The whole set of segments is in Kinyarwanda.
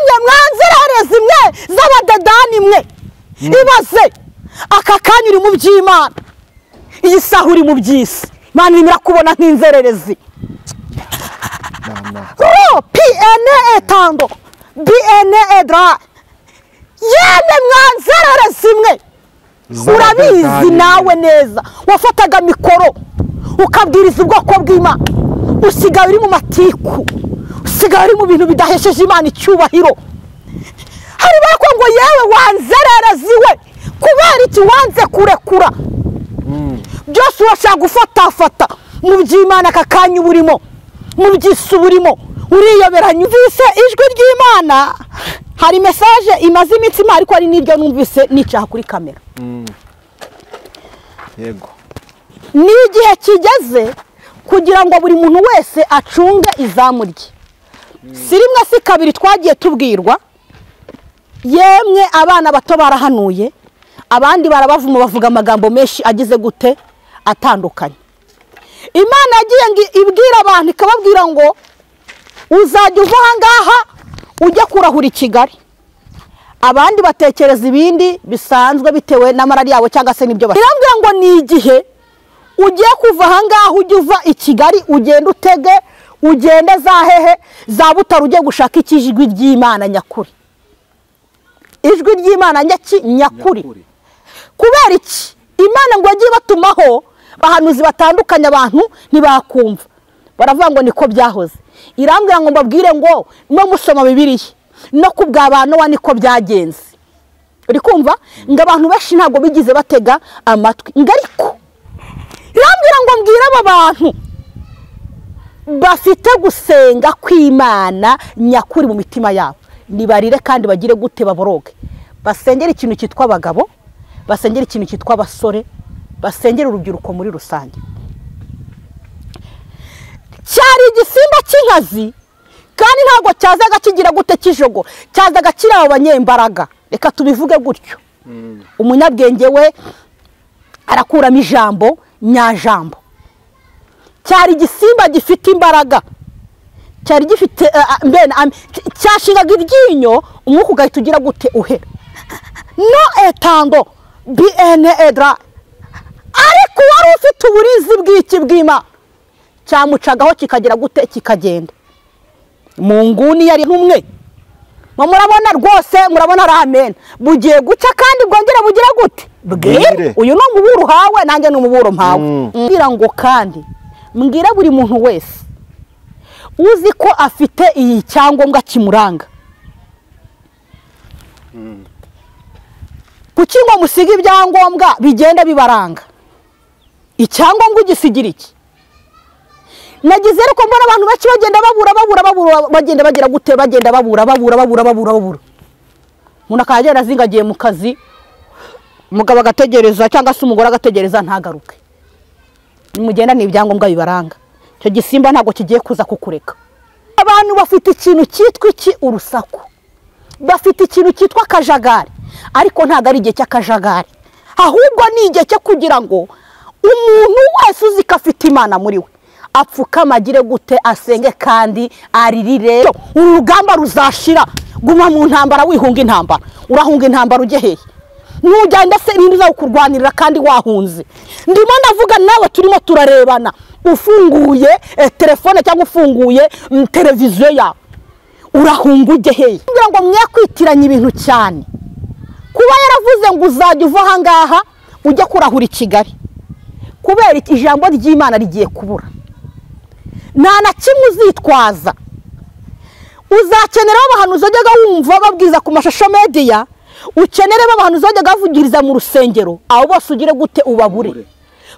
yemwe mwanzerereza imwe z'abadadani mwe ibaze aka kanya uri mu by'Imana iyi saha uri mu by'isi Imana irimo irakubona nk'inzererezi PNE etando BNE edra yemwe mwanzerereza imwe urabizi nawe neza wafataga mikoro ukabwiriza ubwoko bw'Imana usigaye uri mu matiku usigaye uri mu bintu bidahesheje Imana icyubahiro hari bako ngo yewe wanzerereziwe kubera iki wanze kurekura byose urashaka gufatafata mu by'Imana kakanya uburimo mu by'isi burimo uriyoberanya uvise ijwi ry'Imana hari message imaze imitsima ariko ari niryo numvise nicaha kuri kamera yego ni igihe kigeze kugira ngo buri muntu wese acunge izamu rye si rimwe si kabiri twagiye tubwirwa yemwe abana bato barahanuye abandi barabavuma bavuga amagambo menshi agize gute atandukanye Imana yagiye ibwira abantu ikababwira ngo uzajya uva ahangaha ujya kurahura i Kigali abandi batekereza ibindi bisanzwe bitewe n'amarari yabo cyangwa se nibyo irambwira ngo ni igihe ugiye kuva ahangaha ujya uva i Kigali ugenda utege ugende zahehe za Butaro ujye gushaka ikijwi ry'Imana nyakuri ijwi ry'Imana nyakuri kubera iki Imana ngo yagiye batumaho bahanuzi batandukanye abantu ntibakumva baravuga ngo niko byahoze irambwira ngo mbabwire ngo no musoma Bibiliya no kubw'abantu wa niko byagenze uri kumva ngo abantu benshi ntago bigize batega amatwi ngariko irambwira ngo mbwira aba bantu bafite gusenga kw'Imana nyakuri mu mitima yabo nibarire kandi bagire gute baboroge basengera ikintu cyitwa abagabo basengera ikintu cyitwa abasore basengera urubyiruko muri rusange cyari igisimba cy'inkazi kandi ntago cyazaga kigira gute kijogo cyazaga kiri abo banyembaraga reka tubivuge gutyo umunyabwenge we arakuramo ijambo nyajambo cyari igisimba gifite imbaraga cyari gifite cyashingaga iryinyo umwuka ugahita ugira gute uhera no etando BNE edra ariko wari ufite uburizi bw'iki bw'Imana cyamucagaho kikagira gute kikagenda mu nguni yari ntumwe murabona rwose murabona ramen bugiye guca kandi bwongera bugira gute bwire uyu no muburu hawe nanjye no muburo mpawe ngira ngo kandi mbwira buri muntu wese uzi ko afite iyi cyangombwa kimuranga kuki ngo musiga ibyangombwa bigenda bibaranga icyangombwa ugisigira iki nagize ariko mbona abantu baki bagenda babura bagenda bagira gute bagenda babura umuntu akagenda azingagiye mu kazi umugabo agategereza cyangwa se umugore agategereza ntagaruke nimugenda ni ibyangombwa bibaranga cyo gisimba ntago kigiye kuza kukureka abantu bafite ikintu cyitwa iki urusaku bafite ikintu cyitwa akajagari ariko ntago ari igihe cy'akajagari ahubwo ni igihe cyo kugira ngo umuntu wese uzi ko afite Imana muri we apfukama agire gute asenge kandi aririre urugamba ruzashira guma mu ntambara wihunga intambara urahunga intambara ujye hehe nugenda se ninde uzakurwanirira kandi wahunze ndimo ndavuga nawe turimo turarebana ufunguye telefone cyangwa ufunguye televiziyo yawe urahunga ujye hehe kugira ngo mwe kwitiranya ibintu cyane kuba yaravuze ngo uzajya uva ahangaha ujye kurahura i Kigali kubera ijambo ry'Imana rigiye kubura nta na kimwe uzitwaza uzakenera abahanuzi bajyaga wumva babwiza ku mashusho media ukenere abahanuzi bajyaga bavugiriza mu rusengero abo bose ugire gute ubabure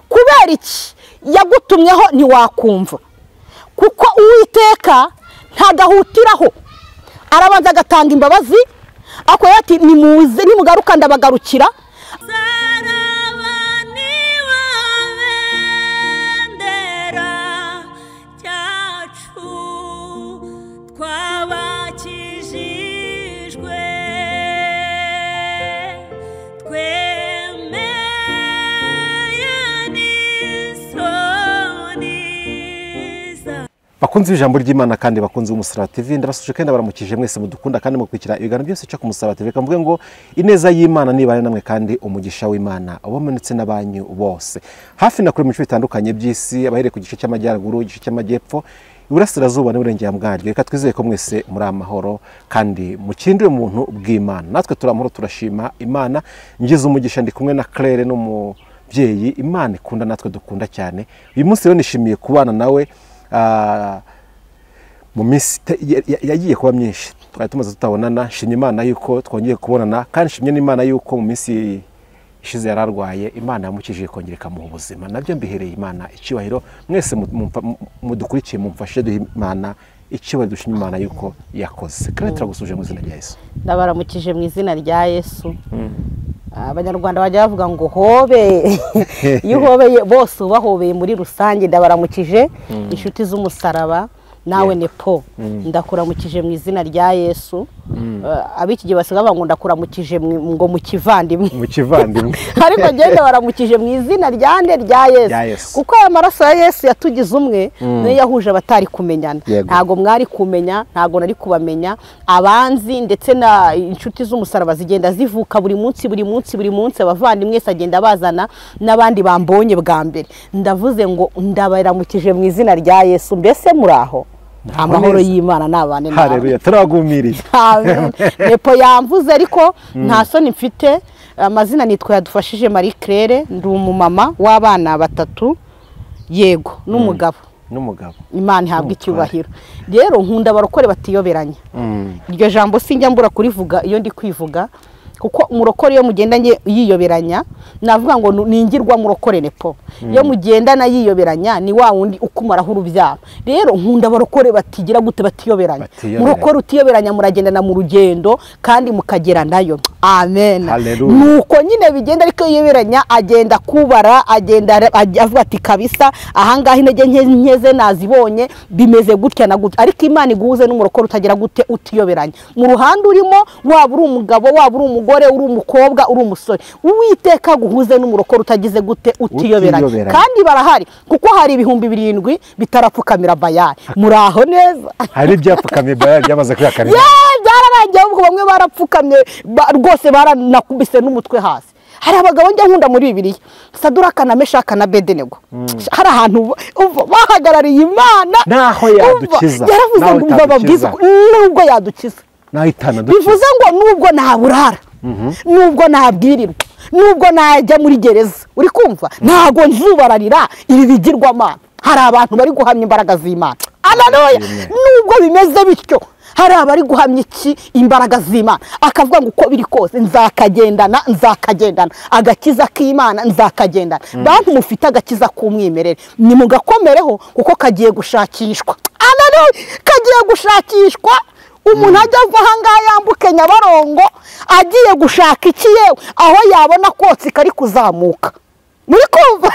kubera iki yagutumyeho ntiwakumva kuko Uwiteka ntagahutiraho arabanza agatanga imbabazi akoye ati nimuze nimugaruka ndabagarukira bakunze ijambo ry'Imana kandi bakunze Umusaraba TV ndabasuje kandi baramukije mwese mudukunda kandi mukurikira ibiganiro byose cyo ku Musaraba TV kamvuge ngo ineza y'Imana nibane namwe kandi umugisha w'Imana ubomenetse n'abanyu bose hafi na kure mu bice bitandukanye by'isi abahere ku gice cy'amajyaruguru igice cy'amajyepfo iburasirazuba n'uburengera bwaryo reka twizeye ko mwese muri amahoro kandi mukindire umuntu bw'Imana natwe turamahoro turashima Imana ngize umugisha ndi kumwe na Claire no mu byeyi Imana ikunda natwe dukunda cyane uyu munsi rero nishimiye kubana nawe mu minsi yagiye kuba myinshi twari tumaze tutabonana shimye Imana yuko twongeye kubonana kandi shimye n'Imana yuko mu minsi ishize yararwaye Imana yamukije kongereka mu buzima nabyo mbihereye Imana icyubahiro mwese mudukurikiye mumfashe duhe Imana icyubahiro dushimye Imana yuko yakoze kandi turagusuje mu izina rya Yesu ndabaramukije mu izina rya Yesu Abanyarwanda bajya bavuga ngo hobe iyo uhobeye bose ubahobeye muri rusange ndabaramukije inshuti z'umusaraba nawe nepo ndakuramukije mu izina rya Yesu abiki gihe basigaye ngo ndakuramukije ngo mu kivandimwe ariko genda baramukije mu izina rya Yesu kuko aya maraso ya Yesu yatugize umwe niyo yahuje abatari kumenyana ntago mwari kumenya ntago nari kubamenya abanzi ndetse na inshuti z'umusaraba zigenda zivuka buri munsi abavandimwe agenda bazana n'abandi bambonye bwa mbere ndavuze ngo ndabaramukije mu izina rya Yesu mbese muraho amahoro y'Imana nabane nawe haleluya turagumiriye amen nepo yamvuze ariko nta soni mfite amazina nitwa yadufashije Marie Claire ndi umumama w'abana batatu yego n'umugabo Imana ihabwa icyubahiro rero nkunda barokore batiyoberanya iryo jambo sinjya mbura kurivuga iyo ndi kwivuga kuko umurokore yo mugendanye yiyoberanya navuga ngo ningirwa murokore nepo yo mugendana yiyoberanya ni wa wundi ukumaraho urubyaro rero nkunda barokore batigira gute batiyoberanya murokore utiyoberanya muragendana mu rugendo kandi mukagera nayo amen nuko nyine bigenda ariko yiyoberanya agenda kubara agenda avuga ati kabisa ahangaha intege nkeze nazibonye bimeze gutya na gutya ariko Imana iguhuze n'umurokore utagira gute utiyoberanya mu ruhande urimo waba uri umugabo waba uri umugore uri umukobwa uri umusore Uwiteka guhuze n'umurokore utagize gute utiyoberanya kandi barahari kuko hari ibihumbi 7 bitarapfukamira Bayali muraho neza hari ibyapfukamye Bayali byamaze kwihakanira byararangiye ubwo bamwe barapfukamye rwose baranakubise n'umutwe hasi hari abagabo njya nkunda muri Bibiliya Saduraka na Meshaka na Abedenego hari ahantu bahagarariye Imana naho yadukiza yaravuze ngo bababwiza nubwo yadukiza bivuze ngo nubwo naburara nubwo nabwirirwa nubwo najya muri gereza uri kumva ntago nzubararira ibi bigirwamana hari abantu bari guhamya imbaraga z'Imana haleluya nubwo bimeze bityo hari abari guhamya iki imbaraga z'Imana akavuga ngo uko biri kose nzakagendana agakiza k'Imana nzakagendana bantu mufite agakiza k'umwimerere ni mugakomereho kuko kagiye gushakishwa haleluya kagiye gushakishwa umuntu ajya ava ahangaha yambuke Nyabarongo agiye gushaka iki yewe aho yabona kotsi kari kuzamuka muri kumva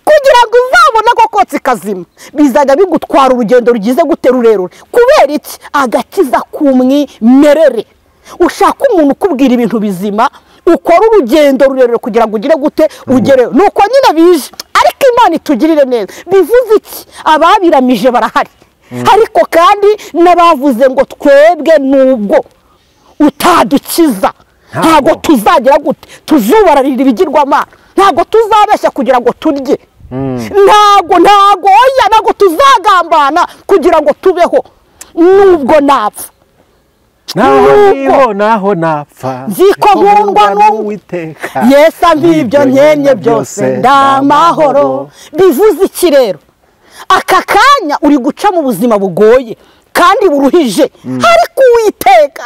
kugira ngo uzabona ko kotsi kazima bizaga bigutwara urugendo rugize gute rurerure kubera iki agakiza k'umwimerere ushaka umuntu ukubwira ibintu bizima ukora urugendo rurerure kugira ngo ugire gute ugere nuko nyine bije ariko Imana itugirire neza bivuze iki ababiramije barahari ariko kandi n'abavuze ngo twebwe nubwo utadukiza ntago tuzagira gute tuzubararira ibigirwamana ntago tuzabeshya kugira ngo turye ntago tuzagambana kugira ngo tubeho nubwo napfa naho napfa nziko nkundwa n'Uwiteka Yesu ambibyo nkenye byose ndamahoro bivuze iki rero aka kanya uri guca mu buzima bugoye kandi buruhije ariko Uwiteka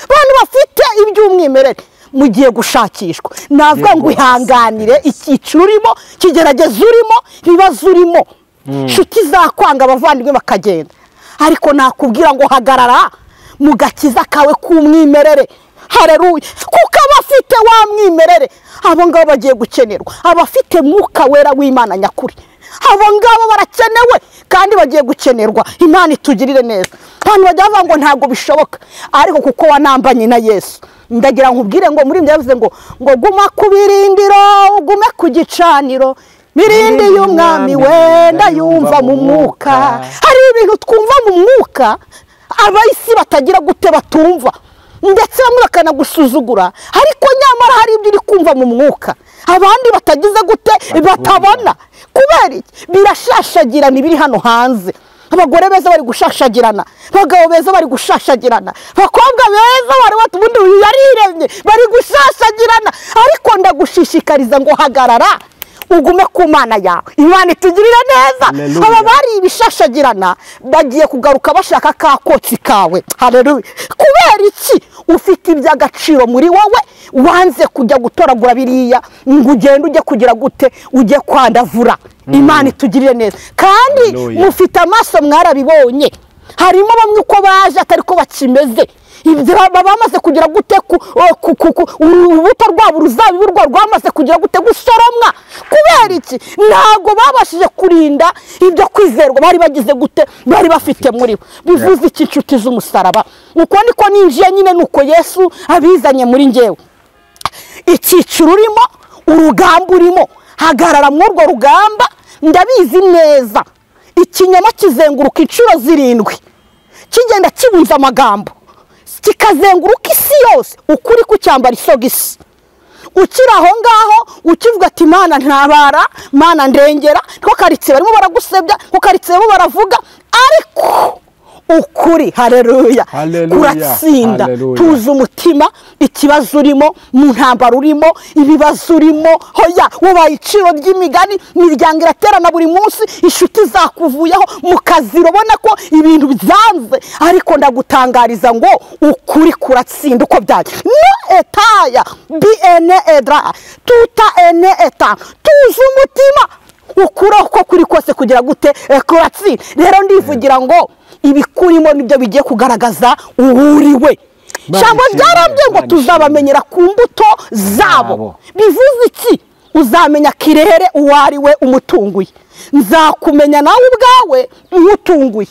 abantu bafite iby'umwimerere mugiye gushakishwa navuga ngo ihanganire icyiciro urimo kigerageza urimo ibibazo urimo nshuti zakwanga abavandimwe bakagenda ariko nakubwira ngo hagarara mu gakiza kawe k'umwimerere haleluya kuko abafite wa mwimerere abo ngabo bagiye gukenerwa abafite mwuka wera w'Imana nyakuri abo ngabo barakenewe kandi bagiye gukenerwa Imana itugirire neza abantu bajya bavuga ngo ntago bishoboka ariko kuko wanambanye na Yesu ndagira nkubwire ngo muri ndavuze ngo guma kubirindiro ugume ku gicaniro mirindi y'umwami wenda yumva mu mwuka hari ibintu twumva mu mwuka abayisi batagira gute batumva, ndetse bamwe bakanagusuzugura, ariko nyamara hari ibyo uri kumva mu mwuka abandi batagize gute batabona. Kubera iki? Birashashagirana ibiri hano hanze. Abagore beza bari gushashagirana, abagabo beza bari gushashagirana, abakobwa beza bari batubundi yariremye bari gushashagirana, ariko ndagushishikariza ngo hagarara ugume ku Mana yawe. Imana itugirira neza. Aba bari ibishashagirana bagiye kugaruka bashaka ka kotsi kawe. Haleluya. Kubera iki? Ufite iby'agaciro muri wowe, wanze kujya gutoragura biriya ngo ugende ujye kugira gute, ujye kwandavura. Imana itugirire neza. Kandi mufite amaso mwarabibonye, harimo bamwe uko baje atari ko bakimeze. Ibyo bamaze kugira gute urubuto rwabo ruzabibu rwamaze kugira gute gusoromwa. Kubera iki? Ntago babashije kurinda ibyo kwizerwa bari bagize gute bari bafite muri bo. Bivuze iki inshuti z'umusaraba? Uko niko ninjiye nyine nuko Yesu abizanye muri njyewe. Icyiciro urimo, urugamba urimo, hagarara muri urwo rugamba. Ndabizi neza ikinyoma kizenguruka inshuro 7 kigenda kibunza amagambo, kikazenguruka isi yose, ukuri kucyambara isogisi. Ukiri aho ngaho ukivuga ati Mana ntabara, Mana ndengera, ko karitse barimo baragusebya, ko karitse barimo baravuga, ariko ukuri haleluya kuratsinda. Tuza umutima ikibazo urimo, mu ntambara urimo, ibibazo urimo, hoya wabaye iciro ry'imigani, imiryango iraterana buri munsi, inshuti zakuvuyeho, mu kazi urabona ko ibintu byanze, ariko ndagutangariza ngo ukuri kuratsinda uko byaje. No etaya bene edra tuta ene eta. Tuza umutima ukuri uko kuri kose kugira gute kuratsinda. Rero ndivugira ngo ibikurimo nibyo bigiye kugaragaza uhuriwe. Cyangwa byarambye ngo tuzabamenyera ku mbuto zabo. Bivuze iki? Uzamenya kirere uwariwe umutunguye. Nzakumenya nawe ubwawe umutunguye.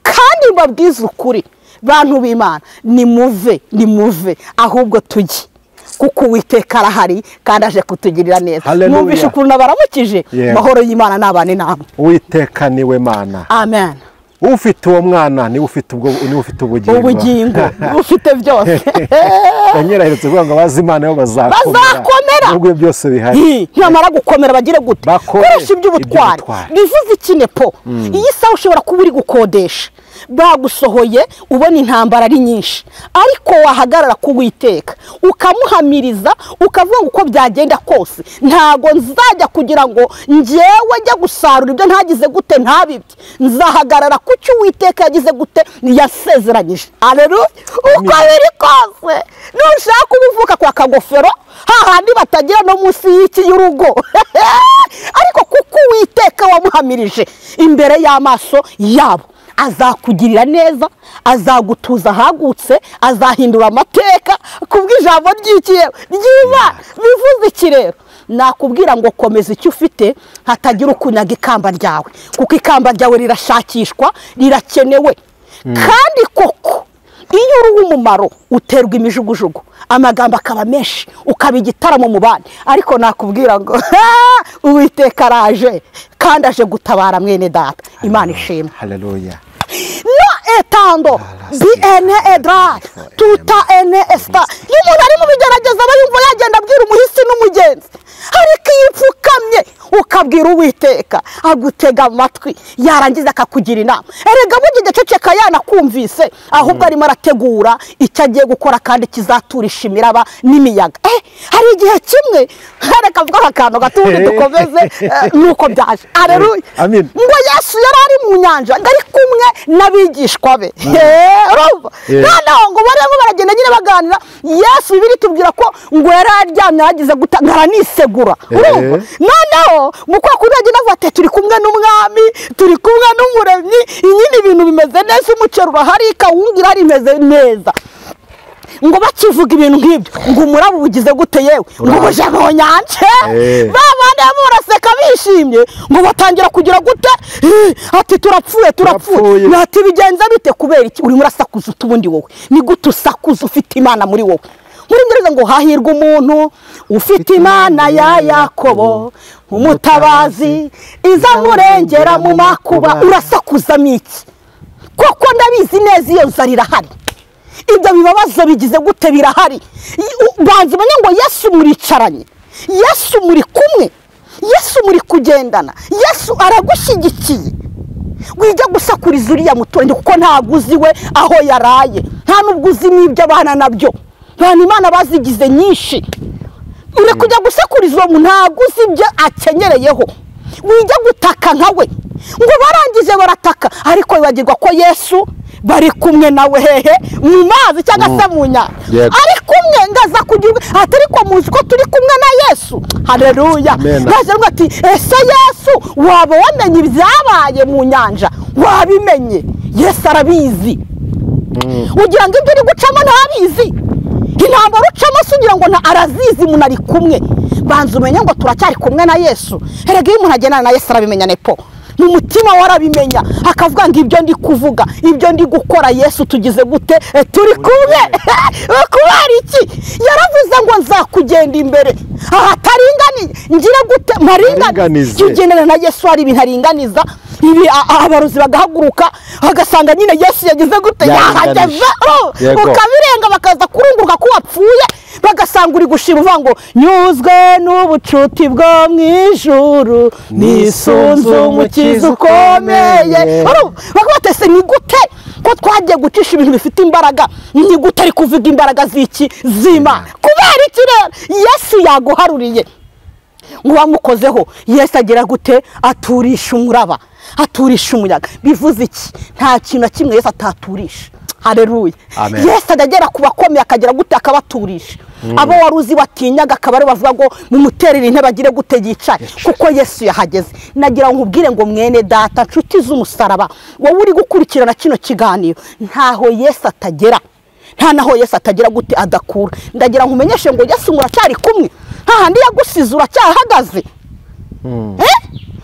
Kandi mbabwiza ukuri bantu b'Imana, nimuve ahubwo tujye, kuko Uwiteka arahari kandi aje kutugirira neza. Numvishe ukuntu baramukije. Mahoro y'Imana nabane namwe. Uwiteka niwe Mana. Amen. Ufite uwo mwana ni ufite ubugingo, ufite byose. Kanyeraheretse kuvuga ngo bazimana yo bazakomera ubwo byose bihari. Nyamara gukomera bagire gute? Koresha iby'ubutwari. Bivuze ikinepo. Iyi saha ushobora kuba uri gukodesha, bagusohoye ubona intambara ari nyinshi, ariko wahagarara ku Uwiteka ukamuhamiriza, ukavuga uko byagenda kose ntago nzajya kugira ngo njyewe njya gusarura ibyo ntagize gute ntabibye. Nzahagarara ku cyo Uwiteka yagize gute yasezeranyije. Haleluya. Uko biri kose nushaka ubuvuka kwa kagofero hahandi batagira no munsi y'iki y'urugo, ariko kuko Uwiteka wamuhamirije imbere y'amaso yabo, azakugirira neza, azagutuza hagutse, azahindura amateka kubw'ijambo ry'Imana. Bivuze iki rero? Nakubwira ngo komeza icyo ufite, hatagira ukunyaga ikamba ryawe, kuko ikamba ryawe rirashakishwa, rirakenewe. Kandi koko iyo uri umumaro uterwa imijugujugu, amagambo akaba menshi, ukaba igitaramo mu bandi, ariko nakubwira ngo Uwiteka araje kandi aje gutabara mwene data. Imana ishimwe. Haleluya. No etando bene edra tuta ene esta. Iyo umuntu ari mu bigerageza aba yumva yagenda abwira umuhisi n'umugenzi, ariko iyo upfukamye ukabwira Uwiteka agutega amatwi, yarangiza akakugira inama. Erega bugiye ceceka yanakumvise, ahubwo arimo arategura icyo agiye gukora kandi kizaturisha imiraba n'imiyaga. Hari igihe kimwe reka mvuga akantu gatundi dukomeze nuko byaje. Haleluya. Ngo Yesu yari ari mu nyanja ari kumwe n'abigishwa be. Noneho ngo barimo baragenda nyine baganira, Yesu bibiri tubwira ko ngo yari aryamye yagize gutangara nisegura. Noneho mukwa kuragenda bate turi kumwe n'umwami, turi kumwe n'umuremyi, inyine ibintu bimeze neza, umucero urahari, kawungira ari imeze neza. Ngo bakivuga ibintu nk'ibyo, ngo umurabo ugize gute yewe, ngo buje mu nyanja. Babandi baraseka bishimye, ngo batangira kugira gute, ati turapfuye. Ati bigenza bite? Kubera iki urimo urasakuza utubundi wowe? Ni gute usakuza ufite Imana muri wowe? muri ngereza ngo hahirwa umuntu ufite Imana ya Yakobo umutabazi izamurengera mu makuba. Urasakuzamo iki? Koko ndabizi neza iyo nzara irahari, ibyo bibabazo bigize gute birahari. Banza umenye ngo Yesu muricaranye, Yesu muri kumwe, Yesu muri kugendana, Yesu aragushyigikiye. Wijya gusakuriza uriya muturage kuko ntabwo uzi we aho yaraye, nta nubwo uzi n'ibyo abana nabyo. Abantu Imana bazigize nyinshi, uri kujya gusakuriza uwo muntu ntabwo uzi ibyo akenyereyeho. Wijya gutaka nkawe ngo barangije barataka, ariko wibagirwa ko Yesu bari kumwe nawe hehe mu mazi cyangwa se mu nyanja, ari kumwe ngaza kugira atari ko muzi ko turi kumwe na Yesu. Haleluya. Maze ngo ati ese Yesu waba wamenye ibyabaye mu nyanja? Wabimenye? Yesu arabizi. Ugira ngo ibyo uri gucamo ntabizi? Intambara ucamo sugira ngo arazizi, umuntu ari kumwe. Banza umenye ngo turacyari kumwe na Yesu. Erega iyo umuntu agendana na Yesu arabimenya nepo, mu mutima warabimenya, akavuga ngo ibyo ndi kuvuga, ibyo ndi gukora Yesu tugize gute, turi kumwe. Kubera iki? Yaravuze ngo nzakugenda imbere ahataringaniye, ngire gute maringanize. Ugendana na Yesu hari ibintu aringaniza. Ibi abarozi bagahaguruka bagasanga nyine Yesu yagize gute, yahageze, ukabirenga bakaza kurunguruka ko wapfuye, bagasanga uri gushima uvuga ngo nyuzwe n'ubucuti bwo mu ijuru, nisunze umukiza ukomeye. Bakabatese ni gute ko twagiye gucisha ibintu bifite imbaraga, ni gute ari kuvuga imbaraga z'iki zima? Kubera iki rero? Yesu yaguharuriye ngo wamukozeho. Yesu agira gute? Aturisha umuraba, aturisha umuyaga. Bivuze iki? Nta kintu na kimwe Yesu ataturisha. Haleluya. Yesu agera ku bakomeye akagira gute akabaturisha. Abo waruzi batinyaga akaba ari bavuga ngo mumuterere intebe agire gute yicaye, kuko Yesu yahageze. Nagira nkubwire ngo mwene data nshuti z'umusaraba, wowe uri gukurikirana kino kiganiro, ntaho Yesu atagera, nta naho Yesu atagera gute adakura. Ndagira nkumenyeshe ngo Yesu muracyari kumwe, hahandi yagusize uracyahagaze.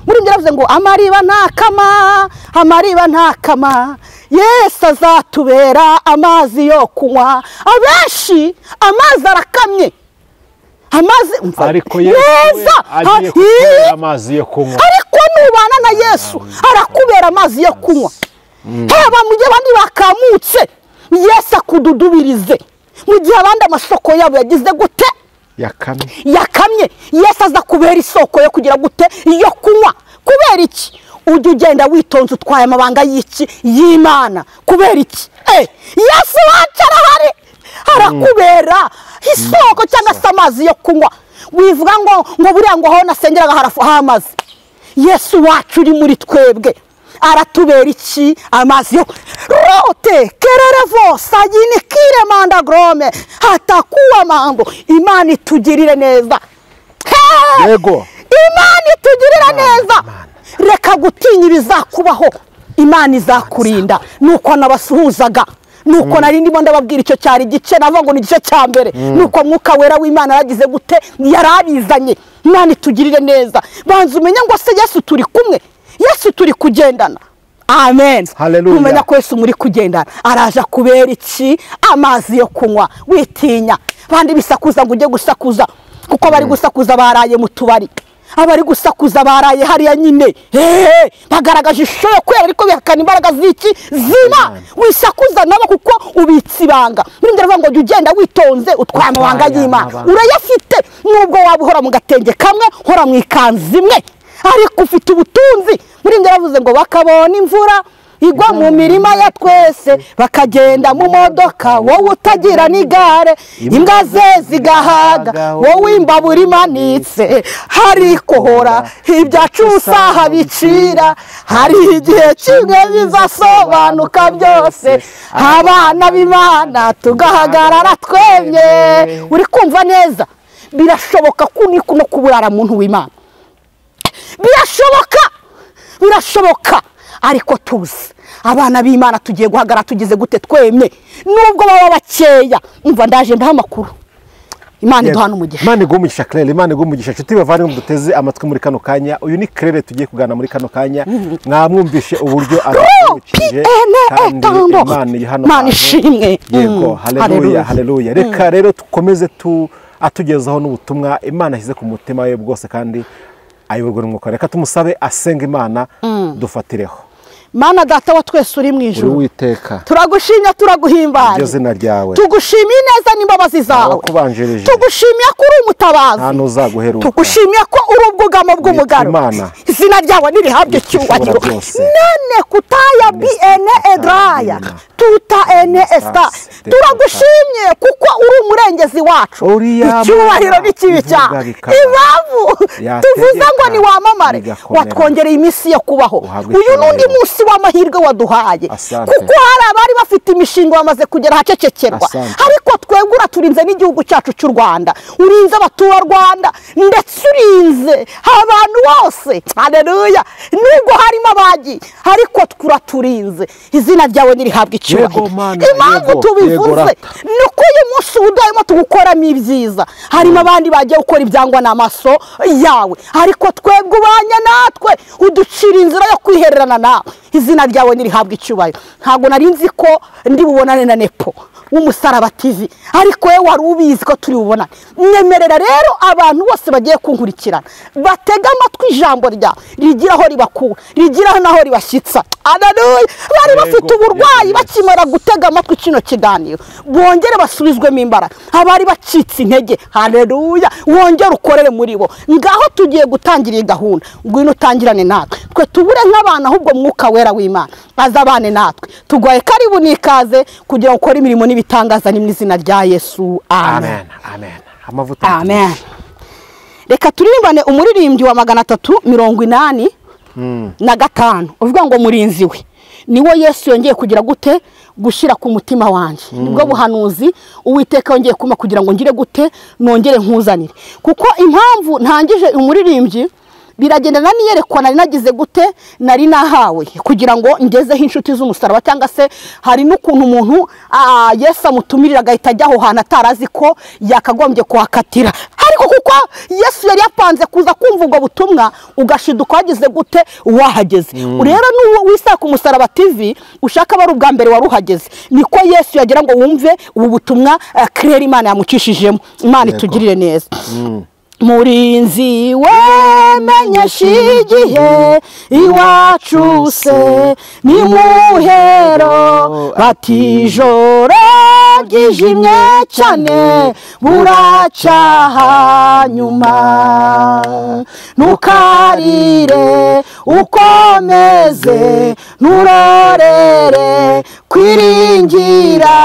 Muri ngiravuze ngo amariba ntakama, amariba ntakama, Yesu azatubera amazi yo kunywa. Abenshi amazi arakamye, amazi ariko Yesu agiye kutubera amazi yo kunywa. Ariko nubana na Yesu arakubera amazi yo kunywa. Haba mu gihe abandi bakamutse, Yesu akududubirize. Mu gihe abandi amasoko yabo yagize gute, yakamye, Yesu aza kubera isoko yo kugira gute, yo kunywa. Kubera iki? Ujye ugenda witonze utwaye amabanga y'iki y'Imana. Kubera iki? Yesu wacu arahari, arakubera isoko cyangwa se amazi yo kunywa. Wivuga ngo buriya ngo aho nasengeraga haramazi. Yesu wacu uri muri twebwe aratubera iki? Amazi yo rote kererevo sagini kire manda grome hatakuwa mambo. Imana itugirire neza. Yego, Imana itugirira neza. Reka gutinya ibizakubaho, Imana izakurinda. Nuko nabasuhuzaga, nuko nari ndimo ndababwira icyo cyari gice, navuga ngo ni igice cya mbere. Nuko mwuka wera w'Imana yagize gute, yarabizanye. Imana itugirire neza. Banza umenye ngo se Yesu turi kumwe, Yesu turi kugendana. Amen. Haleluya. Umenya ko Yesu muri kugendana araje kubera iki? Amazi yo kunywa. Witinya bandi bisakuza ngo ujye gusakuza, kuko bari gusakuza baraye mu tubari, abari gusakuza baraye hariya nyine bagaragaje ishusho yo kwera, ariko bihakana imbaraga z'iki zima. Wisakuza nabo kuko ubitse ibanga. Muri ndavuga ngo ugenda witonze utwaye amabanga y'Imana, urayafite. Nubwo waba uhora mu gatenge kamwe, hora mu ikanzu imwe, ariko ufite ubutunzi. Muri ndavuze ngo bakabona imvura igwa mu mirima ya twese, bakagenda mu modoka wowe utagira n'igare, imbwa ze zigahaga wowe imbabura imanitse. Hari kohora ibyacu usaha bicira, hari igihe kimwe bizasobanuka byose, abana b'Imana tugahagarara twemye. Uri kumva neza? Birashoboka ko no kuburara muntu w'Imana, birashoboka, ariko tuzi abana b'Imana tugiye guhagara tugize gute twemye, nubwo baba bakeya. Umva ndaje ndaha amakuru, Imana iduhana umugisha. Imana igumugisha Claire, Imana igumugisha. Nshuti bavandimwe muduteze amatwi muri kano kanya. Uyu ni Claire tugiye kugana muri kano kanya. Mwamwumvishe uburyo arukije kandi Imana ihano. Imana ishimwe. Yego, haleluya, haleluya. Reka rero tukomeze atugezaho n'ubutumwa Imana ashyize ku mutima we bwose kandi ayoborwe n'Umwuka. Reka tumusabe asenga Imana dufatireho. Mana data wa twese uri mu ijuru, Uwiteka turagushimya turaguhimbaza, iryo zina ryawe tugushimiye neza n'imbabazi zawe, tugushimiye ko uri umutabazi, tugushimiye ko uri ubwugamo bw'umugaro. Izina ryawe nirihabwe icyubahiro. None kutaya biene edraya tuta ene esta, turagushimye kuko uri umurengezi wacu. Icyubahiro n'ikibi cyawe, ibavu tuvuze ngo ni wamamare, watwongereye iminsi yo kubaho. Uyu n'undi munsi w'amahirwe waduhaye, kuko hari abari bafite imishinga bamaze kugera hacecekerwa, ariko twebwe uraturinze n'igihugu cyacu cy'u Rwanda, urinze abaturarwanda ndetse urinze abantu bose. Haleluya. Nubwo harimo abagi ariko turaturinze. Izina ryawe nirihabwe icyubahiro. Impamvu tubivuze nuko uyu munsi udahemo tugukoramo ibyiza, harimo abandi bagiye gukora ibyangwa n'amaso yawe, ariko twebwe ubanye natwe uducira inzira yo kwihererana nawe. Izina ryawe nirihabwe icyubahiro. Ntabwo nari nzi ko ndi bubonane na Nepo w'Umusaraba TV, ariko we wari ubizi ko turi bubonane. Mwemerera rero abantu bose bagiye kunkurikirana batega amatwi ijambo ryawe, rigiraho ribakura, rigiraho naho ribashyitsa. Haleluya. Bari bafite uburwayi bakimara gutega amatwi kino kiganiro, bongere basubizwemo imbaraga. Abari bacitse intege, haleluya, wongere ukorere muri bo. Ngaho tugiye gutangira iyi gahunda, ngwino utangirane natwe, twe tubure nk'abana, ahubwo Mwuka Wera w'Imana azabane natwe. Tugwaye karibu nikaze kugira ngo ukore imirimo n'ibitangaza mu izina rya Yesu. Amen. Amen. Amavuta. Amen. Reka turirimbane umuririmbyi wa 385 uvuga ngo murinzi we niwo Yesu yongeye kugira gute gushira ku mutima wanje. Nibwo buhanuzi Uwiteka yongeye kuma kugira ngo ngire gute nongere nkuzanire, kuko impamvu ntangije umuririmbyi biragendana niyerekwa nari nagize gute nari nahawe kugira ngo ngezeho inshuti z'umusaraba, cyangwa se hari n'ukuntu umuntu Yesu amutumirira agahita ajyaho hantu atarazi ko yakagombye kuhakatira, ariko kuko Yesu yari yapanze kuza kumva ubwo butumwa ugashiduka wagize gute wahageze. Rero n'uwo wisa ku Musaraba TV ushaka bari ubwa mbere waruhageze, niko Yesu yagira ngo wumve ubu butumwa Claire Imana yamucishijemo. Imana itugirire neza. Murinzi wemenyesha igihe iwacu se ni muhero, batijoro ryijimye cyane buracyaha nyuma. Ntukarire ukomeze nturorere kwiringira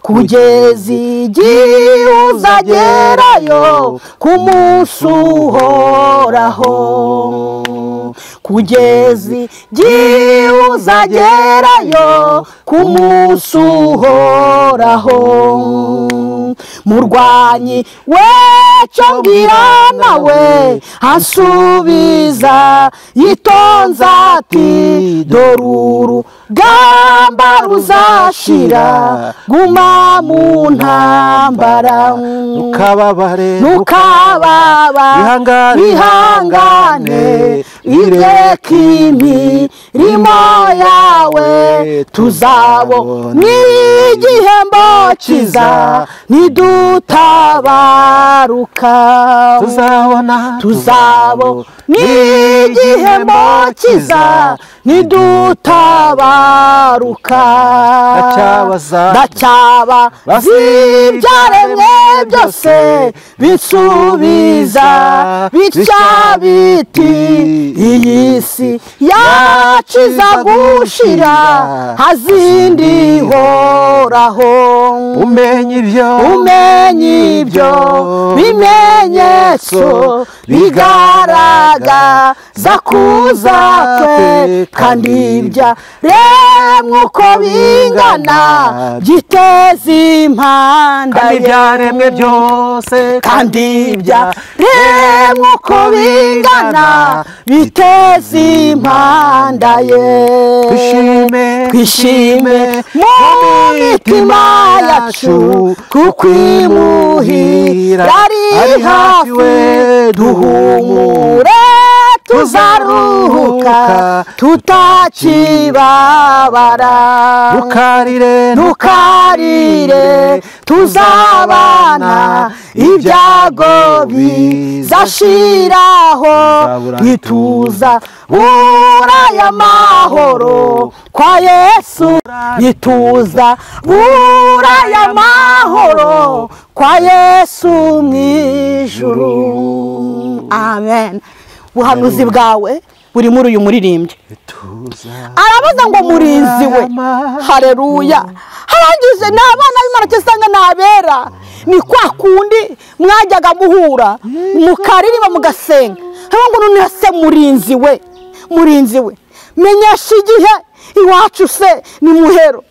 kugeza igihe uzagerayo ku munsi uhoraho, kugeza igihe uzagerayo ku munsi uhoraho. Murwanyi w'icyo mbwira nawe ansubiza yitonze ati dore urugamba ruzashira, guma mu ntambara ntukababare ihangane ireka imirimo yawe, tuzabona igihembo cyiza nidutabaruka. Tuzabona igihembo cyiza nidutabaruka. Ndacyaba ibyaremwe byose bisubiza bitya biti iyi si yaciza gushira hazindi horaho. Umenye ibyo bimenyetso bigaragaza kuza kwe, kandi ibyaremwe uko bingana byiteza impanda ye. Kandi ibyaremwe uko bingana biteza impanda ye. twishime mu mitima yacu kuko imuhira ari hafi duhumure tuzaruhuka tutakibabara ntukarire tuzabana ibyago bizashiraho ntituza buraya mahoro kwa Yesu ntituza buraya mahoro kwa Yesu mwijuru. Amen. Ubuhanuzi bwawe buri muri uyu muririmbyi arabaza ngo murinzi we. Haleluya. Harangije n'abana b'Imana cyasanga nabera ni kwa kundi mwajyaga muhura mukaririmba mugasenga ngo none se murinzi we menyesha igihe iwacu se ni muhero.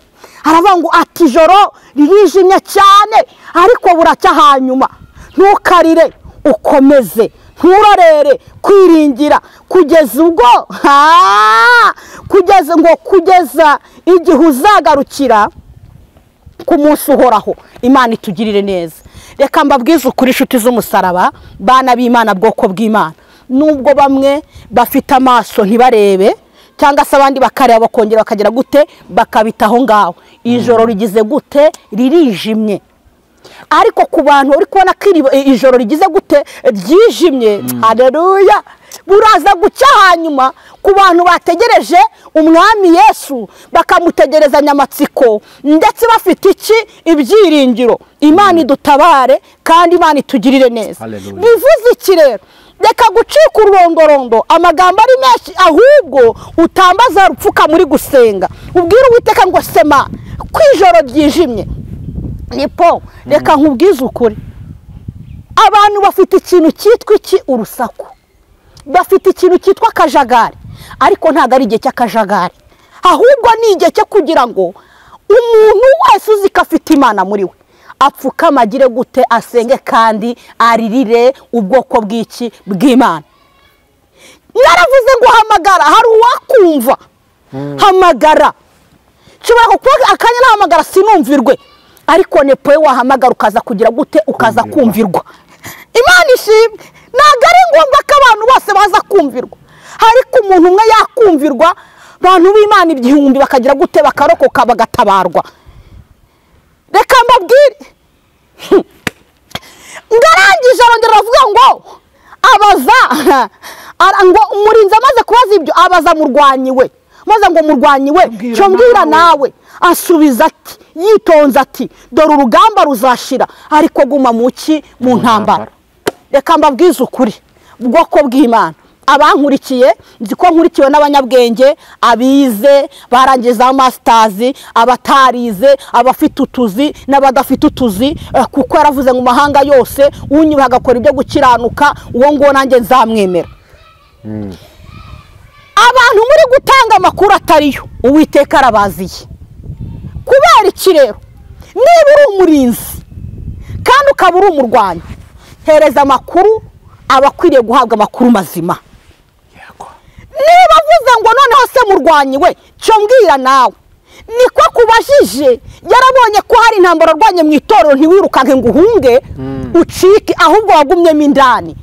Aravuga ngo ati joro ririjimye cyane ariko buracya hanyuma ntukarire ukomeze nturorere kwiringira kugeza ubwo kugeza igihe uzagarukira ku munsi uhoraho. Imana itugirire neza. Reka mbabwize ukuri inshuti z'umusaraba, bana b'Imana, bwoko bw'Imana, nubwo bamwe bafite amaso ntibarebe cyangwa se abandi bakareba bakongera bakagira gute bakabitaho ngaho, ijoro rigize gute ririjimye. Ariko ku bantu uri kubona ko ijoro rigize gute ryijimye, haleluya, buraza gucya hanyuma ku bantu bategereje umwami Yesu bakamutegereza nyamatsiko ndetse bafite ibyiringiro. Imana idutabare kandi Imana itugirire neza. Bivuze iki rero? Reka gucika ururondorondo amagambo ari menshi, ahubwo utambaza rupfuka muri gusenga ubwira Uwiteka ngo sema ku ijoro ryijimye. Nipo reka nkubwize ukuri, abantu bafite ikintu cyitwa urusaku, bafite ikintu cyitwa akajagari, ariko ntabwo ari igihe cy'akajagari, ahubwo ni igihe cyo kugira ngo umuntu wese uzi ko afite Imana muri we apfukama agire gute asenge kandi aririre ubwoko bw'Imana. Naravuze ngo hamagara, hari uwakumva hamagara, nshobora kukuba akanya nahamagara sinumvirwe, ariko nepo wahamagara ukaza kugira gute ukaza kumvirwa. Imana ishimwe. Ntabwo ari ngombwa ko abantu bose baza kumvirwa, ariko umuntu umwe yakumvirwa, abantu b'Imana igihumbi bakagira gute bakarokoka bagatabarwa. Reka mbabwire, ngarangije arongera aravuga ngo abaza ngo umurinzi amaze kubaza ibyo abaza murwanyi we, maze ngo murwanyi we cyo mbwira nawe asubiza ati yitonze ati dore urugamba ruzashira ariko guma mu ntambara. Reka mbabwize ukuri, bwoko bw'Imana, abankurikiye nzi ko nkurikiwe n'abanyabwenge, abize barangiza masters, abatarize, abafite utuzi n'abadafite utuzi, kuko yaravuze mu mahanga yose unyuba agakora ibyo gukiranuka uwo ngo nanjye nzamwemera. Abantu muri gutanga amakuru atariyo Uwiteka arabaziye. Kubera iki rero? Niba uri umurinzi kandi ukaba uri umurwanyi, hereza amakuru abakwiriye guhabwa amakuru mazima. Niba avuze ngo noneho se murwanyi we cyo mbwira nawe, niko kubajije yarabonye ko hari intambara rwanye mu itorero ntiwirukanke ngo uhunge ucike, ahubwo wagumyemo indani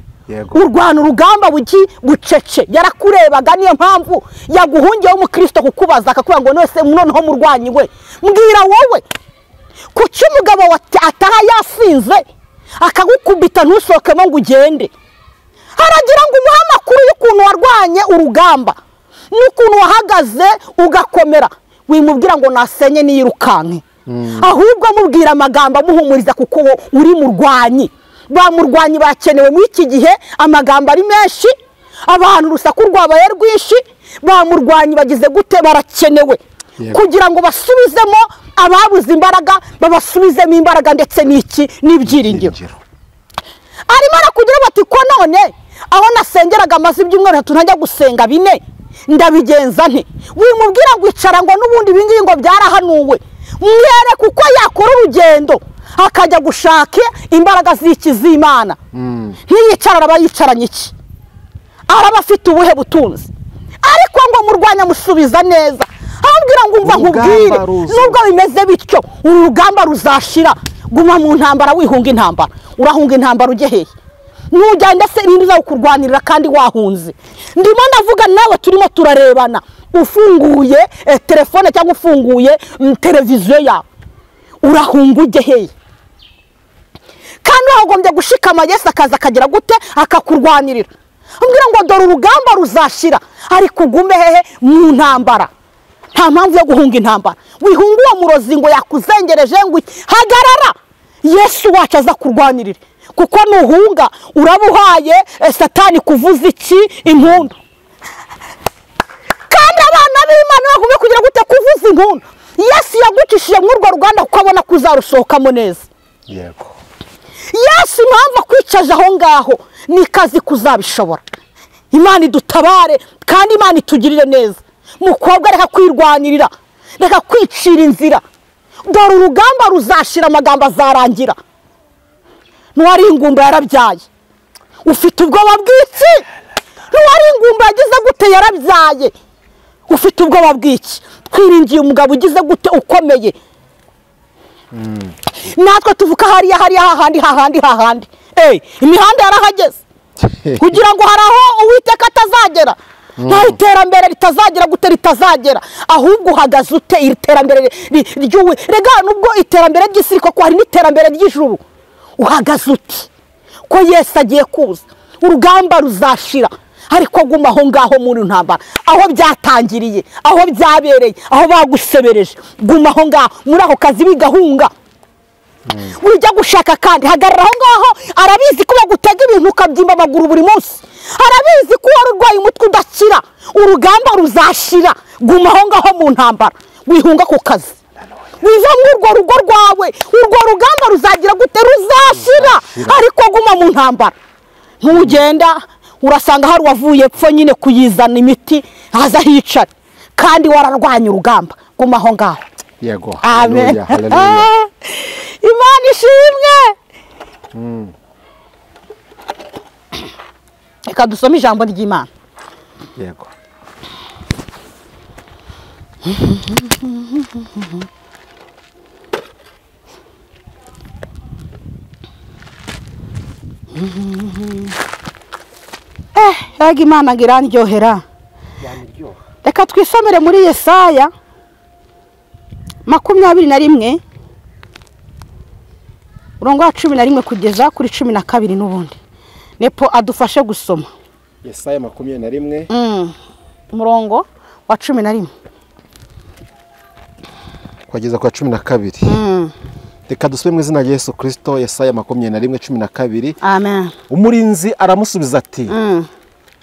urwana urugamba bucece. Yarakurebaga, niyo mpamvu yaguhungiyeho umukristo kukubaza akakuvuga ngo nose noneho murwanyi we mbwira wowe kuki umugabo ataha yasinze akagukubita ntusokemo ngo ugende. Haragira ngo umuhe amakuru y'ukuntu warwanye urugamba n'ukuntu wahagaze ugakomera. Wimubwira ngo nasenye niyirukanke, ahubwo mubwira amagambo amuhumuriza kuko uri murwanyi. Ba murwanyi bakenewe muri iki gihe, amagambo ari menshi, abantu urusaku rwabaye rwinshi, ba murwanyi bagize gute barakenewe kugira ngo basubizemo ababuze imbaraga, babasubizemo imbaraga ndetse n'ibyiringiro. Arimo arakugira bati ko none aho nasengeraga amaze ibyumweru 3 ntajya gusenga 4 ndabigenza nti. Wimubwira ngo icara ngo n'ubundi bingi ngo byarahanuwe, mwere kuko yakora urugendo akajya gushaka imbaraga z'Imana. Ntiyicara arabayicaranye iki, araba afite ubuhe butunzi, ariko ngo murwanya musubiza neza ambwira ngo umva nkubwire nubwo bimeze bityo uru rugamba ruzashira guma mu ntambara wihunga intambara urahunga intambara ujye hehe nugenda se ninde uzakurwanirira kandi wahunze ndimo ndavuga nawe turimo turarebana ufunguye telefone cyangwa ufunguye televiziyo yawe urahunga ujye hehe kandi wagombye gushikama Yesu akaza akagira gute akakurwanirira ambwira ngo dore urugamba ruzashira ariko ugume hehe mu ntambara nta mpamvu yo guhunga intambara wihunga uwo murozi ngo yakuzengereje ngo hagarara Yesu wacu aza kurwanirira kuko nuhunga urabuhaye satani kuvuza iki impundu kandi abana b'Imana bagomba kugira gute kuvuza impundu Yesu yagucishije muri urwo ruganda kuko abona kuzarusohokamo neza yego Yesu impamvu kwicaje aho ngaho ni kazi kuzabishobora Imana idutabare kandi Imana itugirire neza mukobwa reka kwirwanirira reka kwicira inzira dore urugamba ruzashira amagambo azarangira nuwari ingumba yarabyaye ufite ubwoba bw'iki nuwari ingumba yagize gute yarabyaye ufite ubwoba bw'iki twiringiye umugabo ugize gute ukomeye natwe tuvuka hariya hahandi imihanda yarahageze kugira ngo haraho Uwiteka atazagera nta iterambere ritazagera gute ritazagera ahubwo uhagaze ute iterambere ry'uwe rega nubwo iterambere ry'isi ko hari n'iterambere ry'ijuru uhagaze ute ko Yesu agiye kuza urugamba ruzashira ariko guma aho ngaho muri ntambara aho byatangiriye aho byabereye aho bagusebereje guma aho ngaho muri ako kazi bigahunga ujya gushaka kandi hagarara aho ngaho arabizi ko bagutega ibintu ukabyimba amaguru buri munsi arabizi ko wari urwaye umutwe udakira urugamba ruzashira guma aho ngaho mu ntambara wihunga ku kazi wiva muri urwo rugo rwawe urwo rugamba ruzagira gute ruzashira ariko guma mu ntambara ntugenda urasanga hari wavuye pfo nyine kuyizana imiti haza hicara kandi wararwanya urugamba guma aho ngaho yego amen Imana ishimwe reka dusome ijambo ry'Imana yego yaga Imana irandyohera reka twisomere muri Yesaya 21 umurongo wa 11 kugeza kuri 12 n'ubundi nepo adufashe gusoma Yesaya 21 umurongo wa 11 kugeza kwa 12 reka dusubire mu izina rya Yesu Kristo Yesaya 21:12 amen umurinzi aramusubiza ati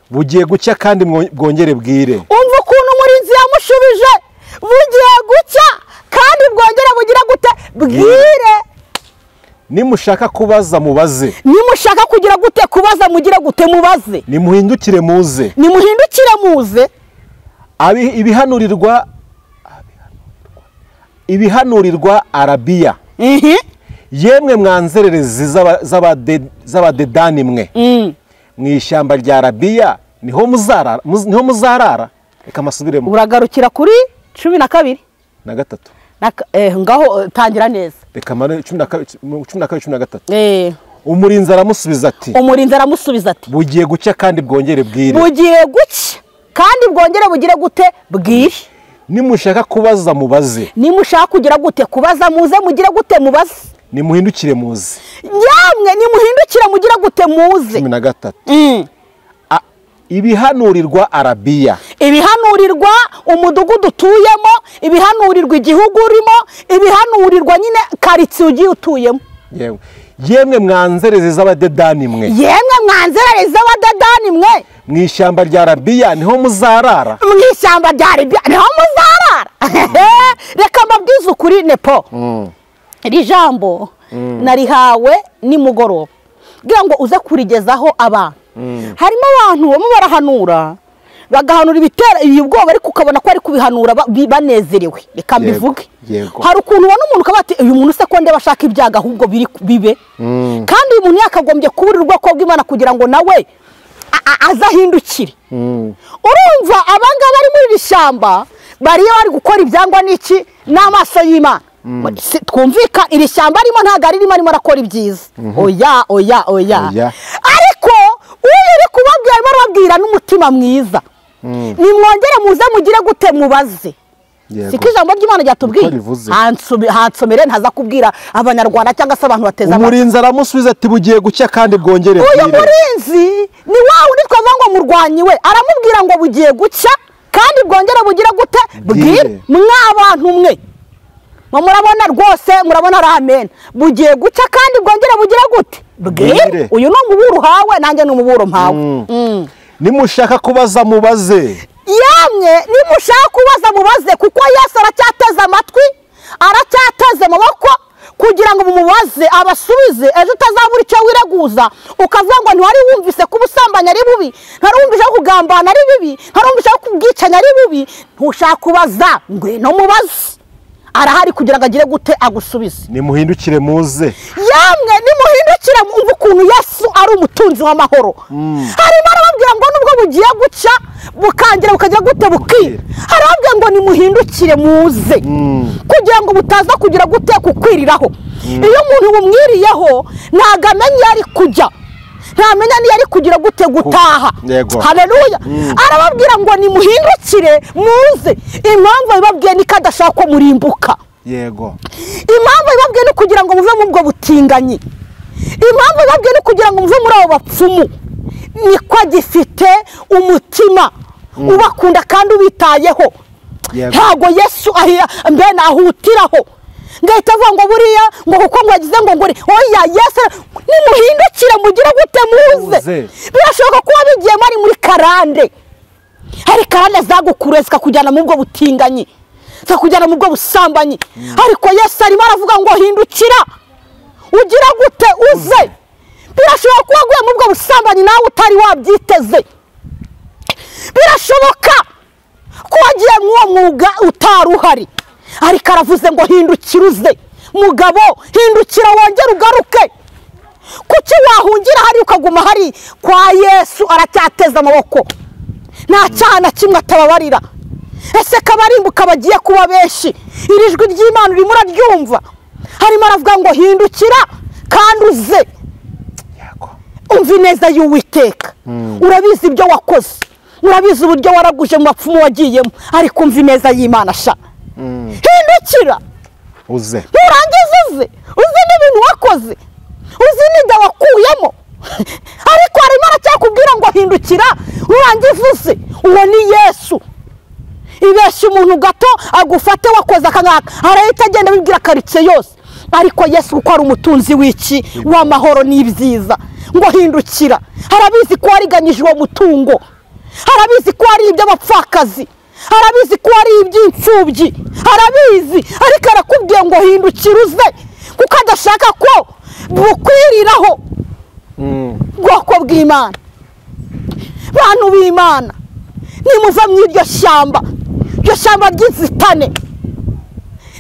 bugiye gucya kandi bwongere bwire umva ukuntu umurinzi yamushubije bugiye gucya kandi bwongere bugira gute bwire nimushaka kubaza mubaze nimushaka kugira gute kubaza mugira gute mubaze nimuhindukire muze ibihanurirwa Arabiya yemwe mwanzererezi z'abadedani mwe mu ishyamba rya Arabiya niho muzarara reka masubiremo uragarukira kuri 12 na gatatu ngaho tangira neza reka mane 12 umurinzi aramusubiza ati bugiye gucya kandi bwongere bwire bugiye gucya kandi bwongere bugire gute bwire nimushaka kubaza mubaze nimushaka kugira gute kubaza muze mugire gute mubaze nimuhindukire muze yamwe nimuhindukire mugira gute muze 13 ibihanurirwa Arabiya ibihanurirwa umudugudu utuyemo ibihanurirwa igihugu urimo ibihanurirwa nyine karitsiye ugiye utuyemo yemwe mwanzererezi z'abadedani mwe mu ishyamba rya Arabiya niho muzarara reka mbabwize ukuri nepo iri jambo narihawe nimugoroba kugira ngo uze kurigezaho abantu harimo abantu bamwe barahanura bagahanura ibitera ubwoba ariko ukabona ko ari kubihanura banezerewe reka mbivuge hari ukuntu ubona umuntu ukaba ati uyu muntu se ko ndeba ashaka ibyaga ahubwo bibe kandi uyu muntu yakagombye kuburira ubwoko bw'Imana kugira ngo nawe azahindukire urumva abangaba bari muri iri shyamba bariyo bari gukora ibyangwa n'iki n'amaso y'Imana. Twumvika iri shyamba arimo ntago arimo arakora ibyiza. Oya. Ariko uyu uri kubabwira arimo arababwira n'umutima mwiza. Nimwongere muze mugire gute mubaze. Siko ijambo ry'Imana ryatubwiye. Hansomere ntaza kubwira abanyarwanda cyangwa se abantu bateza umurinzi aramusubiza ati bugiye gucya kandi bwongere uyu murinzi ni wawe uri twavuga ngo murwanyi we aramubwira ngo bugiye gucya kandi bwongere bugira gute bwire mw'abantu mwe murabona rwose murabona amen bugiye gucya kandi bwongere bugira gute bwire uyu no muburo hawe nanjye no muburo mpawe nimushaka kubaza mubaze yamwe nimushaka kubaza mubaze kuko Yesu aracyateza amatwi aracyateze amaboko kugira ngo mumubaze abasubize ejo utazabura icyo wireguza ukavuga ngo ntiwari wumvise ko ubusambanya ari bubi ntari wumvise ko kugambana ari bibi ntari wumvise ko kubwicanya ari bubi ntushaka kubaza ngwino mubaze arahari kugira ngo agire gute agusubize nimuhindukire muze yamwe nimuhindukire mwumva ukuntu Yesu ari umutunzi w'amahoro harimo arababwira ngo nubwo bugiye gucya bukangira bukagira gute bukira harababwira ngo nimuhindukire muze kugira ngo butaza kugira gute kukwiriraho iyo umuntu bumwiriyeho ntago amenya ari kujya ntamenya niyo ari kugira gute gutaha haleluya arababwira ngo nimuhindukire muze impamvu bibabwiye ni kadashaka ko murimbuka yego impamvu bibabwiye ni kugira ngo muve mu bwo butinganyi impamvu bibabwiye ni kugira ngo muve muri abo bapfumu niko gifite umutima ubakunda kandi ubitayeho ntago Yesu mbene ahutiraho ngahita avuga ngo buriya ngo kuko ngo yagize ngo ngore oya Yesu nimuhindukire mugire gute muze birashoboka ko wabigiye mari muri karande hari karande zagukure zikakujyana mu bwo butinganyi zikakujyana mu bwo busambanyi ariko Yesu arimo aravuga ngo hindukira ugira gute uze birashoboka ko waguye mu bwo busambanyi nawe utari wabyiteze birashoboka ko wagiye mu mwuga utaruhari ariko aravuze ngo hindukira uze mugabo hindukira wongere ugaruke kuki wahungira hari ukaguma hari kwa Yesu aracyateza amaboko nta cyana kimwe atababarira ese kabarimbuka bagiye kuba benshi iri jwi ry'Imana uri muraryumva harimo aravuga ngo hindukira kandi uze umva neza y'Uwiteka urabizi ibyo wakoze urabizi uburyo waraguje mu bapfumu wagiyemo ariko umva neza y'Imana sha hindukira uze urangize uze n'ibintu wakoze uzi n'ibyo wakuyemo ariko harimo aracyakubwira ngo hindukira urangize uwo ni Yesu ibeshya umuntu gato agufate wakoze akangaka arahita agenda abibwira karitsiye yose ariko Yesu kuko ari umutunzi w'iki w'amahoro n'ibyiza ngo hindukira harabizi ko wariganyije uwo mutungo harabizi ko ari iby'abapfakazi harabizi ko ari iby'imfubyi harabizi ariko arakubwiye ngo hindukira uze kuko adashaka ko bukwiriraho bwoko bw'Imana bantu b'Imana nimuva mu iryo shyamba ry'inzitane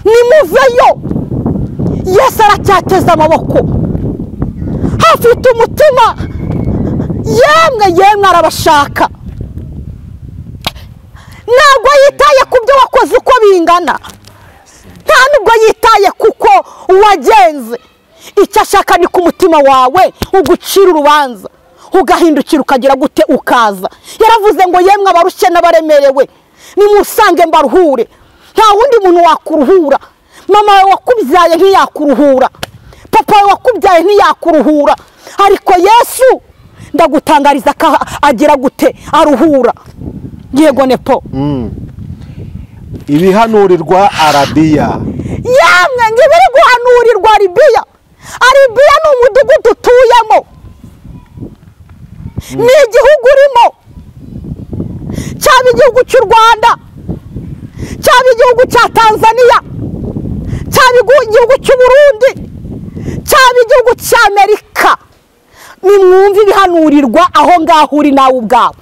nimuveyo Yesu aracyateza amaboko hafite umutima yemwe arabashaka ntabwo yitaye ku byo wakoze uko bingana nta nubwo yitaye kuko wagenze icyo ashaka ni ku mutima wawe ugucira urubanza ugahindukira ukagira gute ukaza yaravuze ngo yemwe abarushye n'abaremerewe nimusange mbaruhure nta wundi muntu wakuruhura mama wawe wakubyaye ntiyakuruhura papa wawe wakubyaye ntiyakuruhura ariko Yesu ndagutangariza ko agira gute aruhura yego nepo ibihanurirwa Arabiya yamwe ngibiri guhanurirwa Arabiya Arabiya ni umudugudu utuyemo ni igihugu urimo cyaba igihugu cy'u Rwanda cyaba igihugu cya Tanzania cyaba igihugu cy'u Burundi cyaba igihugu cya Amerika nimwumve ibihanurirwa aho ngaho uri nawe ubwawe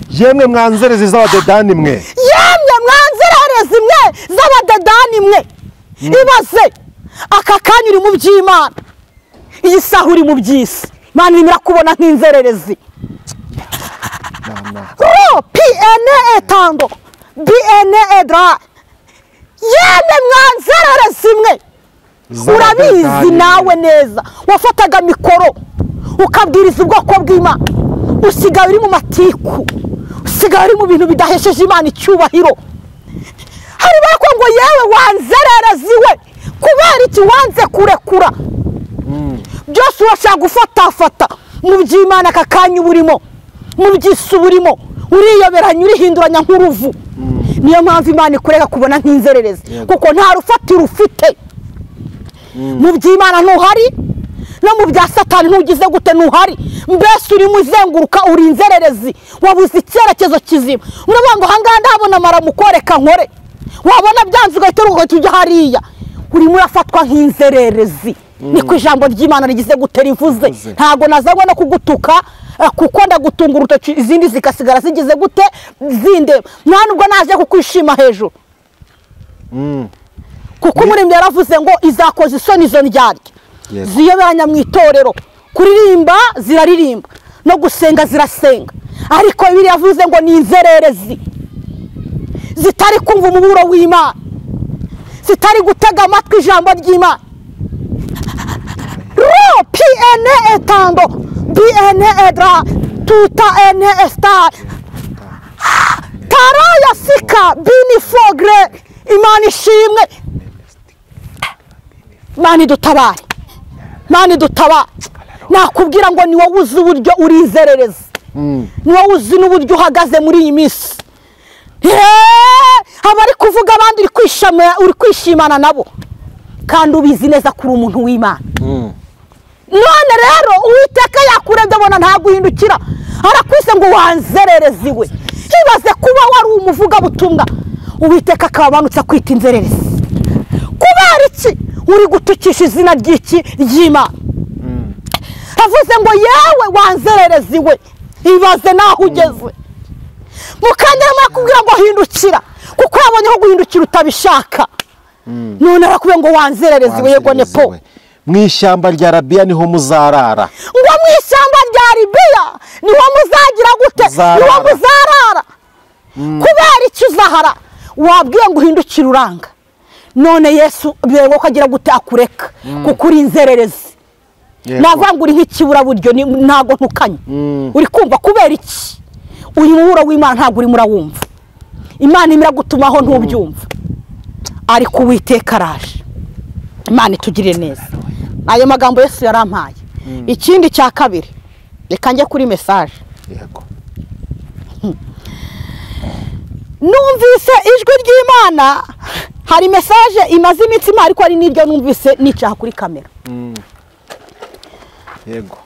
yemwe mwanzerezi z'abadedani mwe yemwe mwanzerezi mwe z'abadedani mwe ibaze aka kanya uri mu by'Imana iyi saha uri mu by'isi Imana irimo irakubona nk'inzererezi PNE etando BNEDRA yene mwanzerere zimwe urabizi nawe neza wafataga mikoro ukabwiriza ubwoko bw'Imana usigaye uri mu matiku usigaye uri mu bintu bidahesheje Imana icyubahiro hari bako ngo yewe wanzerere ziwe kubera iki wanze kurekura byose urashaka gufatafata mu by'Imana kakanya burimo mu by'isi burimo uriyoberanya urihinduranya nk'uruvu niyo mpamvu Imana ikureka kubona nk'inzererezi kuko nta rufatiro ufite mu by'Imana ntuhari no mu bya Satani ntugize gute ntuhari mbese uri muzenguruka uri inzererezi wabuze icyerekezo kizima uravuga ngo hangaha ndahabona maramukoreka nkore wabona byanze ugahita ujya hariya urimo urafatwa nk'inzererezi niko ijambo ry'Imana rigize gute rivuze ntago nazanywe no kugutuka kuko ndagutunga urutoki izindi zikasigara zigize gute zinde nta nubwo naje kukwishima hejuru kuko umuremyi yaravuze ngo izakoza isoni izo ndyarya ziyoberanya mu itorero kuririmba ziraririmba no gusenga zirasenga ariko Bibiliya yavuze ngo ni inzererezi zitari kumva umuburo w'Imana zitari gutega amatwi ijambo ry'Imana PNE etando BNEDRA tuta NE star taraya sika bini fogre Imana ishimwe Imana dutabare Imana dutabare nakubwira ngo ni wowe uzi uburyo uri inzererezi ni wowe uzi n'uburyo uhagaze muri iyi minsi abari kuvuga abandi uri kwishimana nabo kandi ubizi neza kuri umuntu w'Imana none rero Uwiteka yakurebye abona ntaguhindukira arakwise ngo wanzererezi we ibaze kuba wari umuvuga butumwa Uwiteka akabanutse kwita inzererezi kubera iki uri gutukisha izina ry'Imana avuze ngo yewe wanzererezi we ibaze naho ugeze mukanya makubwira ngo hindukira kuko yabonye ko guhindukira utabishaka none arakubwira ngo wanzererezi we yego nepo mwishyamba rya Arabiya niho muzarara ngo mwishyamba rya Arabiya niho muzagira gute niho muzarara kubera iki uzahara wabwiye ngo uhindukire uranga none Yesu birengo kagira gute akureka kuko uri inzererezi navangura nk'ikibura buryo ntago ntukanye uri kumva kubera iki uyu muburo w'Imana ntago uri murawumva Imana imira gutumaho ntubyumva ariko Uwiteka araje Imana itugirire neza ayo magambo Yesu yarampaye ikindi cya kabiri reka njye kuri message yego numvise ijwi ry'Imana hari message imaze iminsi ariko ari niryo numvise nicaha kuri kamera yego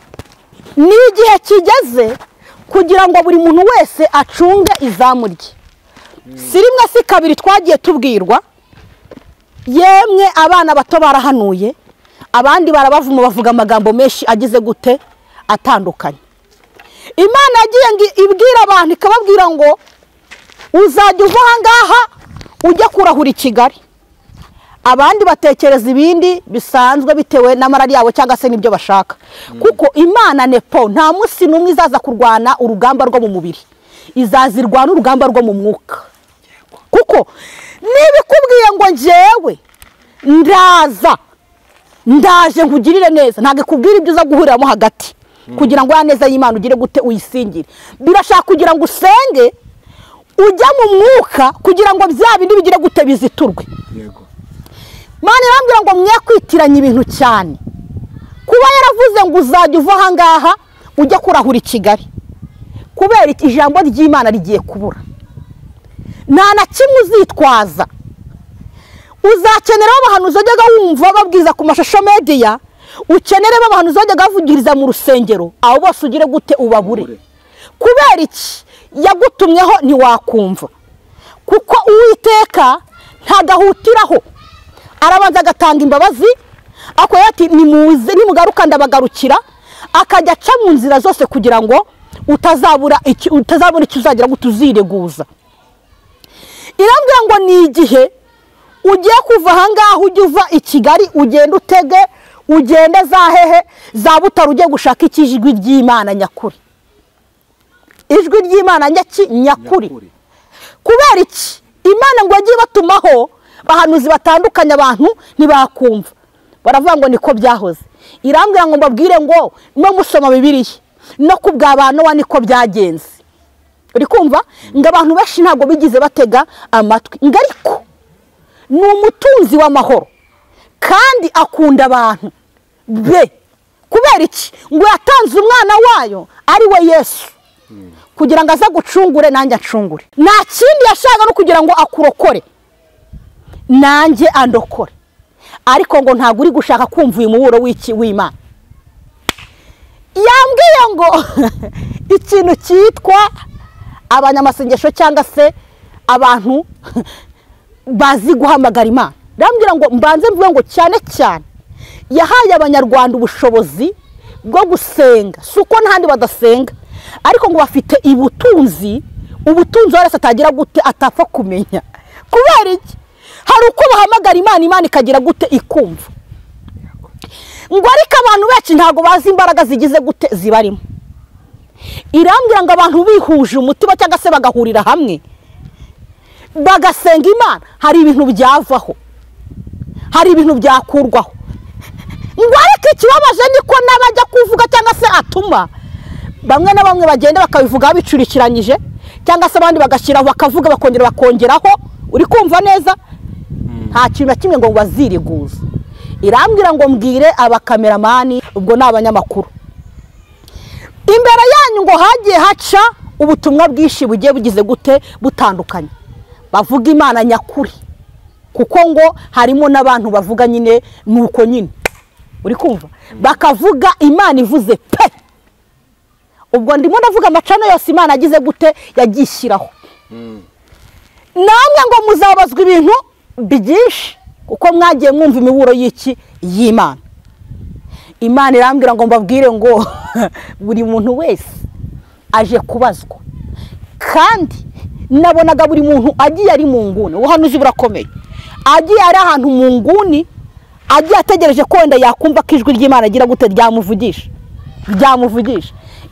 ni igihe kigeze kugira ngo buri muntu wese acunge izamu rye si rimwe si kabiri twagiye tubwirwa yemwe abana bato barahanuye abandi barabavuma bavuga amagambo menshi agize gute atandukanye Imana yagiye ibwira abantu ikababwira ngo uzajya uva ahangaha ujya kurahura i Kigali abandi batekereza ibindi bisanzwe bitewe n'amarari yabo cyangwa se n'ibyo bashaka kuko Imana nepo nta munsi n'umwe izaza kurwana urugamba rwo mu mubiri izazirwana urugamba rwo mu mwuka kuko nibikubwiye ngo njyewe ndaje nkugirire neza ntage kubwira ibyo uza guhuriramo hagati kugira ngo ya neza y'Imana ugire gute uyisingire birashaka kugira ngo usenge ujya mu mwuka kugira ngo bya bindi bigire gute biziturwe yego Mana irambwira ngo mwe kwitiranya ibintu cyane kuba yaravuze ngo uzajya uva ahangaha ujya kurahura i Kigali kubera ijambo ry'Imana rigiye kubura nta na kimwe uzitwaza uzakenera abahanuzi bajyaga wumva babwiza ku mashusho media ukenere abahanuzi bajyaga bavugiriza mu rusengero abo bose ugire gute ubabure kubera iki yagutumyeho ntiwakumva kuko Uwiteka ntagahutiraho arabanza agatanga imbabazi akoya ati nimuze nimugaruka ndabagarukira akajya aca mu nzira zose kugira ngo utazabona icyo uzagira gutuzireguza irambwira ngo ni igihe ugiye kuva ahangaha ujya uva i Kigali ugenda utege ugende zahehe za Butaro ugiye gushaka ikijwi ry'Imana nyakuri ijwi ry'Imana nyakuri kubera iki Imana ngo yagiye batumaho bahanuzi batandukanye abantu ntibakumva baravuga ngo niko byahoze irambwira ngo mbabwire ngo no musoma Bibiliya no kubw'abantu wa niko byagenze uri kumva ngo abantu benshi ntago bigize batega amatwi ngariko ni umutunzi w'amahoro kandi akunda abantu be kubera iki ngo yatanze umwana wayo ari we Yesu kugira ngo aza gucungure nanjye acungure nta kindi yashaka no kugira ngo akurokore nanjye andokore ariko ngo ntago uri gushaka kumva uyu muburo w'Imana yambwiye ngo ikintu cyitwa abanyamasengesho cyangwa se abantu bazi guhamagara Imana rambwira ngo mbanze mvuge ngo cyane cyane yahaye abanyarwanda ubushobozi bwo gusenga suko ntandi badasenga ariko ngo bafite ubutunzi wese atagira gute atapfa kumenya kubera iki hari uko bahamagara Imana ikagira gute ikumva ngo ariko abantu benshi ntago bazi imbaraga zigize gute zibarimo irambwira ngo abantu bihuje umutima cyangwa se bagahurira hamwe bagasenga Imana hari ibintu byavaho hari ibintu byakurwaho ngo ariko ikibabaje niko n'abajya kuvuga cyangwa se atuma bamwe na bamwe bagenda bakabivuga bicurikiranyije cyangwa se abandi bagashyiraho bakavuga bakongeraho uri kumva neza nta kintu na kimwe ngo baziriguze irambwira ngo mbwire abakameramani ubwo ni abanyamakuru imbere yanyu ngo hagiye haca ubutumwa bwinshi bugiye bugize gute butandukanye bavuga Imana nyakuri kuko ngo harimo n'abantu bavuga nyine nuko nyine uri kumva bakavuga Imana ivuze pe ubwo ndimo ndavuga amacano yose Imana agize gute yagishyiraho namwe ngo muzabazwa ibintu byinshi kuko mwagiye mwumva imiburo y'Imana Imana irambwira ngo mbabwire ngo buri muntu wese aje kubazwa kandi nabonaga buri muntu agiye ari mu nguni ubuhanuzi burakomeye agiye ari ahantu mu nguni agiye ategereje ko wenda yakumva ko ijwi ry'Imana agira gute ryamuvugisha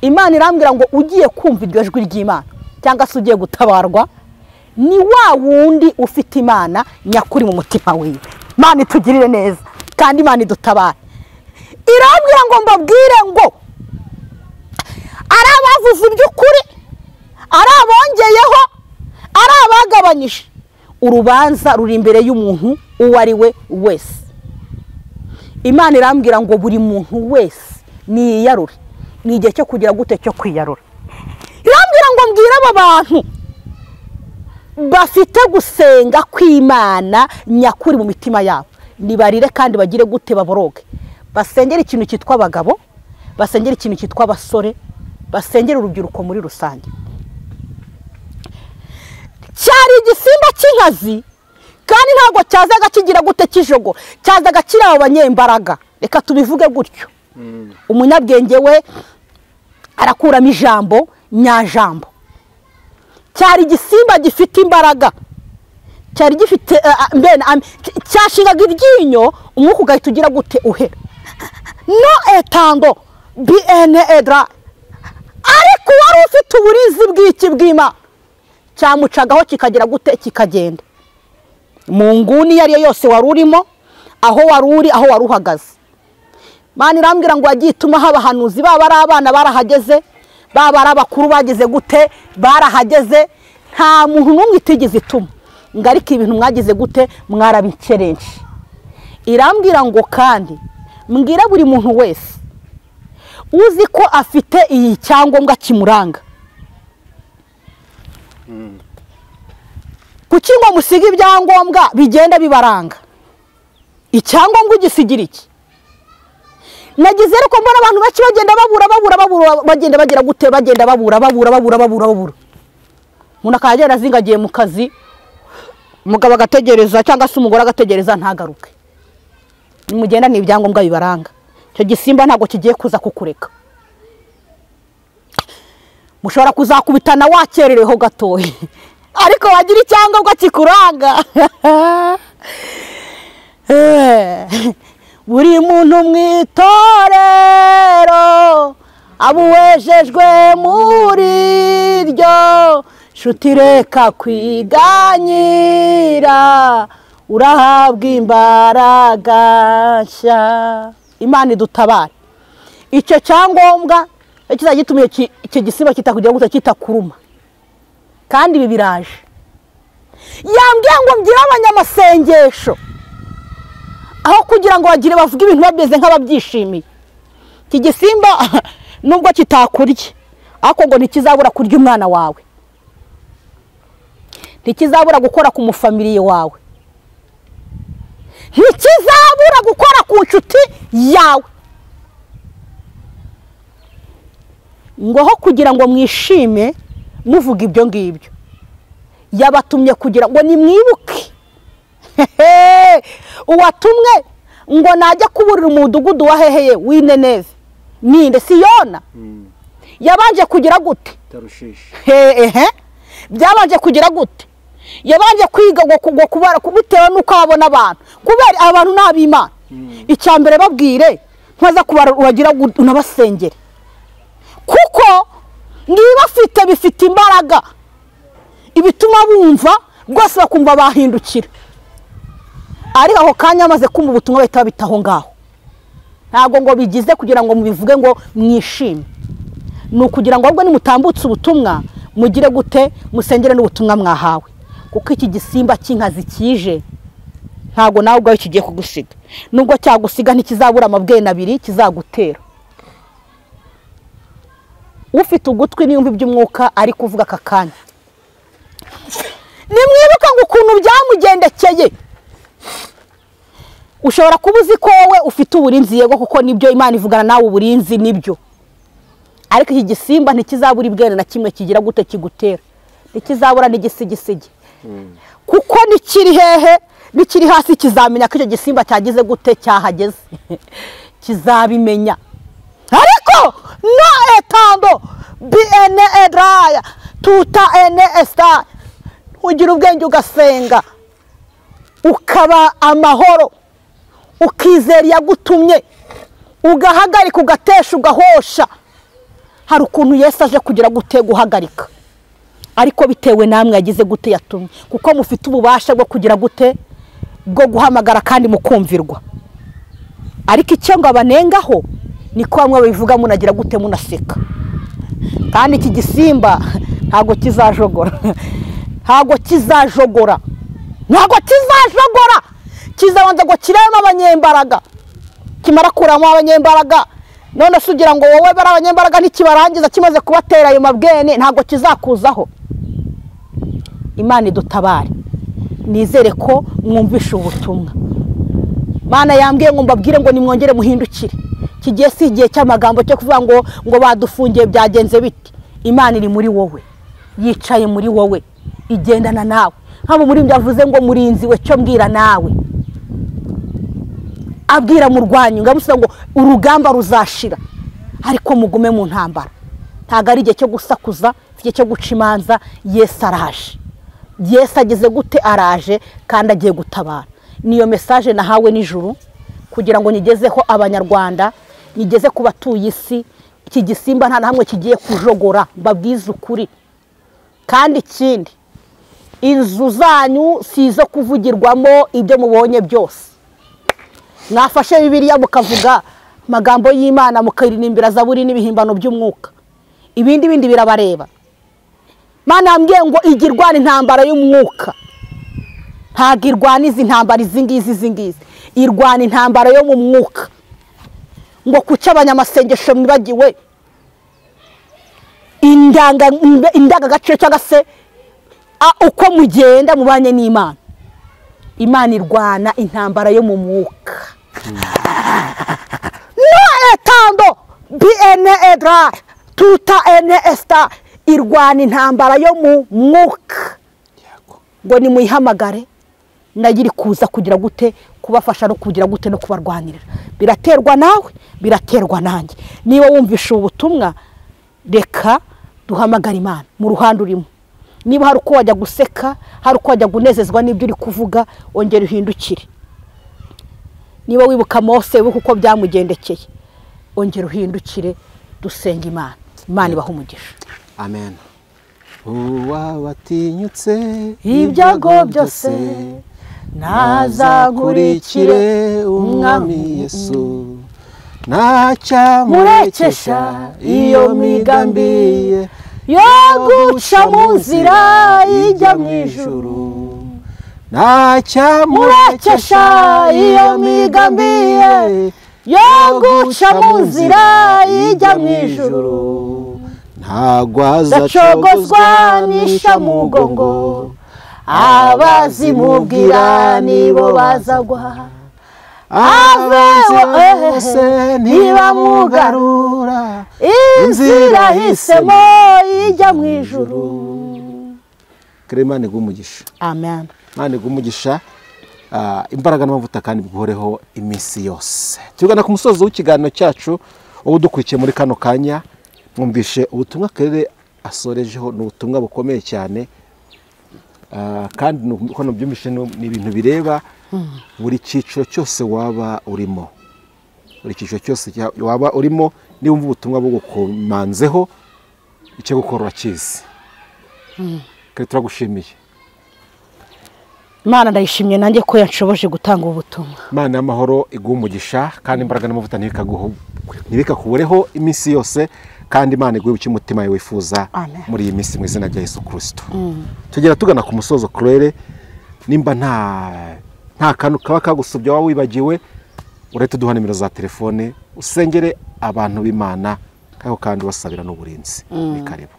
Imana irambwira ngo ugiye kumva iryo jwi ry'Imana cyangwa se ugiye gutabarwa ni wa wundi ufite Imana nyakuri mu mutima wiwe Imana itugirire neza kandi Imana idutabare irambwira ngo mbabwire ngo ari abavuze iby'ukuri ari abongeyeho ari abagabanyije urubanza ruri imbere y'umuntu uwo ari we wese Imana irambwira ngo buri muntu wese niyarure ni igihe cyo kugira gute cyo kwiyarura irambwira ngo mbwira aba bantu bafite gusenga kw'Imana nyakuri mu mitima yabo nibarire kandi bagire gute baboroge basengera ikintu cyitwa abagabo basengera ikintu cyitwa abasore basengera urubyiruko muri rusange cyari igisimba cy'inkazi kandi ntabwo cyazaga kigira gute kijogo cyazaga kiri abo banyembaraga reka tubivuge gutyo umunyabwenge we arakuramo ijambo nyajambo cyari igisimba gifite imbaraga cyari gifite cyashingaga iryinyo umwuka ugahita ugira gute uhera no etando bn edra ariko wari ufite uburizi bw'iki bw'Imana cyamucagaho kikagira gute kikagenda mu nguni iyo ariyo yose wari urimo aho wari uri aho wari uhagaze Imana irambwira ngo yagiye ituma abahanuzi baba ari abana barahageze baba ari abakuru bageze gute barahageze nta muntu n'umwe itigeze ituma ngo ariko ibintu mwagize gute mwarabicerenje irambwira ngo kandi mbwira buri muntu wese uzi ko afite iyi cyangombwa kimuranga kuki ngo musiga ibyangombwa bigenda bibaranga icyangombwa ugisigira iki nagize ariko mbona abantu bake bagenda babura bagenda bagira gute bagenda babura umuntu akagenda azingagiye mu kazi umugabo agategereza cyangwa se umugore agategereza ntagaruke nimugenda ni ibyangombwa bibaranga icyo gisimba ntabwo kigiye kuza kukureka mushobora kuzakubitana wakerereho gatoya ariko wagira icyangombwa kikuranga buri muntu mu itorero abuwejejwe muri ryo nshuti reka kwiganyira urahabwa imbaraga nshya. Imana idutabare. Icyo cyangombwa kizajya gituma icyo gisimba kitakugira gutya kitakuruma. Kandi ibi biraje. Yambwiye ngo mbwire abanyamasengesho aho kugira ngo bagire bavuge ibintu babeze nk'ababyishimiye. Iki gisimba nubwo kitakurya ariko ngo ntikizabura kurya umwana wawe, ntikizabura gukora ku mufamiliye wawe, ntikizabura gukora ku nshuti yawe. Ngo kugira ngo mwishime muvuga ibyo ngibyo, yabatumye kugira ngo nimwibuke uwatumwe ngo najya kuburira umudugudu wa heheye w'Ineneve ninde Siyona. Yabanje kugira gute? Byabanje kugira gute? Yabanje kwiga ngo kubara kubitewe nuko abona abantu, kubera abantu nabimana. Icyambere babwire nkaza kubara uragira unabasengere, kuko niba bifite imbaraga ibituma bumva rwose bakumva bahindukira. Ariko aho kanya amaze kumva ubutumwa bahita babitaho ngaho. Ntabwo ngo bigize kugira ngo mubivuge ngo mwishime, ni ukugira ngo ahubwo nimutambutse ubutumwa mugire gute, musengere n'ubutumwa mwahawe. Kuko iki gisimba cy'inkazi kije ntabwo nawe ubwawe kigiye kugusiga, nubwo cyagusiga ntikizabura amabwene abiri kizagutera. Ufite ugutwi n'iyumva iby'umwuka ari kuvuga aka kanya, nimwibuka ngo ukuntu byamugendekeye. Ushobora kuba uzi ko wowe ufite uburinzi, yego kuko nibyo Imana ivugana nawe, uburinzi nibyo. Ariko iki gisimba ntikizabura ibwene na kimwe kigira gute kigutera, ntikizabura n'igisigisigi. Kuko nikiri hehe nikiri hasi kizamenya ko icyo gisimba cyagize gute cyahageze. Kizabimenya. Ariko no etando bene edraya tuta ene esta, ugira ubwenge ugasenga ukaba amahoro, ukizera yagutumye, ugahagarika ugatesha ugahosha. Hari ukuntu Yesu aje kugira gute guhagarika, ariko bitewe namwe yagize gute yatumye, kuko mufite ububasha bwo kugira gute bwo guhamagara kandi mukumvirwa. Ariko icyo ngo abanengaho niko bamwe bivuga munagira gute munaseka. Kandi iki gisimba ntago kizajogora, ntago kizajogora, ntago kizajogora. Kizabanza ngo kirema abanyembaraga, kimara kuramo abanyembaraga none sugira ngo wowe bara abanyembaraga ntikibarangiza kimaze kubatera ayo mabwene ntago kizakuzaho. Imana idutabare. Nizere ko mwumvisha ubutumwa. Mana yambwiye ngo mbabwire ngo nimwongere muhindukire. Kigiye si igihe cy'amagambo cyo kuvuga ngo badufungiye byagenze biti. Imana iri muri wowe, yicaye muri wowe, igendana nawe. Nk'abo muri byavuze ngo murinzi we cyo mbwira nawe, abwira mu rwanyu ngamusa ngo urugamba ruzashira, ariko mugume mu ntambara. Ntago ari igihe cyo gusakuza, igihe cyo guca imanza. Yesu araje, Yesu ageze gute, araje kandi agiye gutabara. Niyo message nahawe n'ijuru kugira ngo nigezeho abanyarwanda, nigeze ku batuye isi. Iki gisimba nta hamwe kigiye kujogora, mbabwiza ukuri. Kandi ikindi, inzu zanyu sizo kuvugirwamo ibyo mubonye byose. Mwafashe Bibiliya mukavuga magambo y'Imana, mukayiririmbira Zaburi n'ibihimbano by'umwuka, ibindi birabareba. Mana ambwiye ngo igirwana intambara y'umwuka, ntago irwana izi ntambara izingizi, irwana intambara yo mu mwuka. Ngo kuca abanyamasengesho mwibagiwe indangagaciro cyangwa se uko mugenda mubanye n'Imana. Imana irwana intambara yo mu mwuka. No etando bene edra tuta ene esta, irwana intambara yo mu mwuka. Ngo ni muyihamagare nagiri kuza kugira gute kubafasha no kugira gute no kubarwanirira. Biraterwa nawe, biraterwa nanjye. Niba wumvisha ubutumwa, reka duhamagara Imana mu ruhando urimo. Niba hari uko wajya guseka, hari uko wajya gunezezwa n'ibyo uri kuvuga, ongera uhindukire. Niba wibuka Mose uko byamugendekeye, ongera uhindukire, dusenga Imana. Imana ibaha umugisha. Amen. uwabatinyutse ibyago byose nazakurikire umwami Yesu ntacyamurekesha iyo migambi ye yo guca mu nzira ijya mu ijuru ntacyamurekesha iyo migambi ye yo guca mu nzira ijya mu ijuru ntabwo azacogozwa n'ishamugongo abazimubwira nibo bazagwa bose ntibamugarura inzira hisemo ijya mu ijuru. Imana iguhe amen. Imana iguhe umugisha, imbaraga n'amavuta kandi biguhoreho iminsi yose. Tugana ku musozo w'ikiganiro cyacu, ubu dukurikiye muri kano kanya mwumvishe ubutumwa Claire asorejeho, ni ubutumwa bukomeye cyane, kandi uko nabyumvishe ni ibintu bireba buri cyiciro cyose waba urimo, buri cyiciro cyose waba urimo. Niba wumva ubutumwa bugukomanzeho, icyo gukora urakizi. Turagushimiye. Imana ndayishimye nanjye ko yanshoboje gutanga ubutumwa. Imana y'amahoro iguhe umugisha, kandi imbaraga n'amavuta ntibikakubureho iminsi yose, kandi Imana iguhe icyo umutima wawe wifuza muri iyi minsi mu izina rya Yesu Kristo. Tugera tugana ku musozo Claire, nimba nta kantu kaba kagusubya waba wibagiwe, urahita duha nimero za telefone usengere abantu b'Imana kandi basabira n'uburinzi. Ni karibu.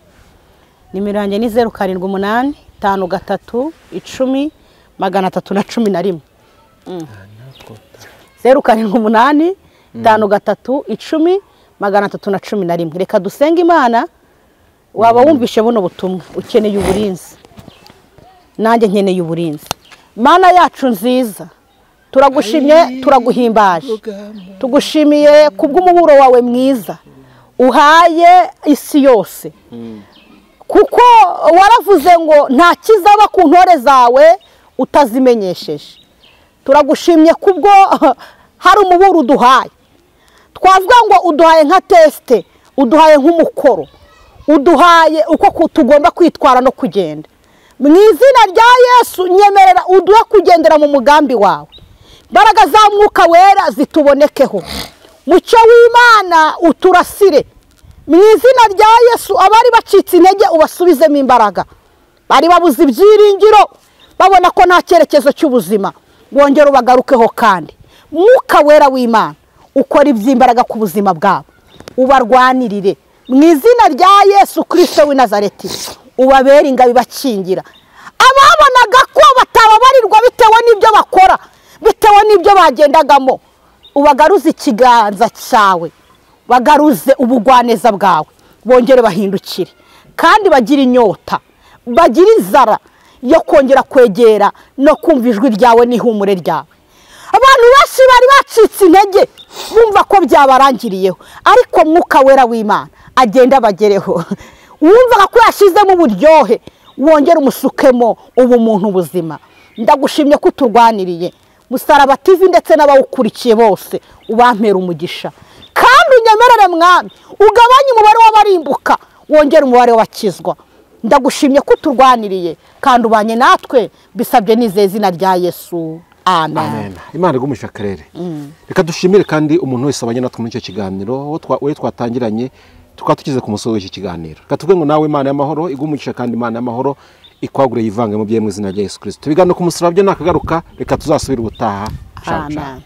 Nimero yanjye ni 078 53 10 311. 078 53 10 311. Reka dusenge Imana. Waba wumvishe buno butumwa ukeneye uburinzi, nanjye nkeneye uburinzi. Mana yacu nziza, turagushimye, turaguhimbaje, tugushimiye kubw'umuburo wawe mwiza uhaye isi yose, kuko waravuze ngo nta kizaba ku ntore zawe utazimenyesheje. Turagushimye kubwo hari umuburo uduhaye, twavuga ngo uduhaye nka teste, uduhaye nk'umukoro, uduhaye uko tugomba kwitwara no kugenda. Mu izina rya Yesu nyemerera uduhe kugendera mu mugambi wawe, imbaraga za Mwuka Wera zitubonekeho, mucyo w'Imana uturasire. Mu izina rya Yesu abari bacitse intege ubasubizemo imbaraga, bari babuze ibyiringiro babona ko nta cyerekezo cy'ubuzima, wongera ubagarukeho. Kandi Mwuka Wera w'Imana ukora iby'imbaraga ku buzima bwabo, ubarwanirire mu izina rya Yesu Kristo w'i Nazareti. Ubabera ingabi bakingira ababonaga ko batababarirwa bitewe n'ibyo bakora, bitewe n'ibyo bagendagamo. Ubagaruze ikiganza cyawe, bagaruze ubugwaneza bwawe, bongere bahindukire kandi bagira inyota, bagira inzara yo kongera kwegera no kumva ijwi ryawe n'ihumure ryawe. Abantu benshi bari bacitse intege bumva ko byabarangiriyeho, ariko Mwuka Wera w'Imana agenda bagereho. Wumvaga ko yashizemo uburyohe, wongera umusukemo ubumuntu buzima. Ndagushimye ko uturwaniriye. Musaraba TV ndetse n'abawukurikiye bose ubampera umugisha, kandi unyemerere Mwami ugabanye umubare w'abarimbuka, wongera umubare w'abakizwa. Ndagushimye ko uturwaniriye kandi ubanye natwe, bisabye n'izina izina rya Yesu. Amen. Imana igumisha Claire. Reka dushimire kandi umuntu wese abanye natwe muri icyo kiganiro we twatangiranye, tukatukize ku musozo w'iki kiganiro. Katubwe ngo nawe Imana y'amahoro igumisha, kandi Imana y'amahoro ikwagure yivange mu bye mu izina rya Yesu Kristo. Bigano ku musaraba byo nakagaruka, reka tuzasubira ubutaha. Amen.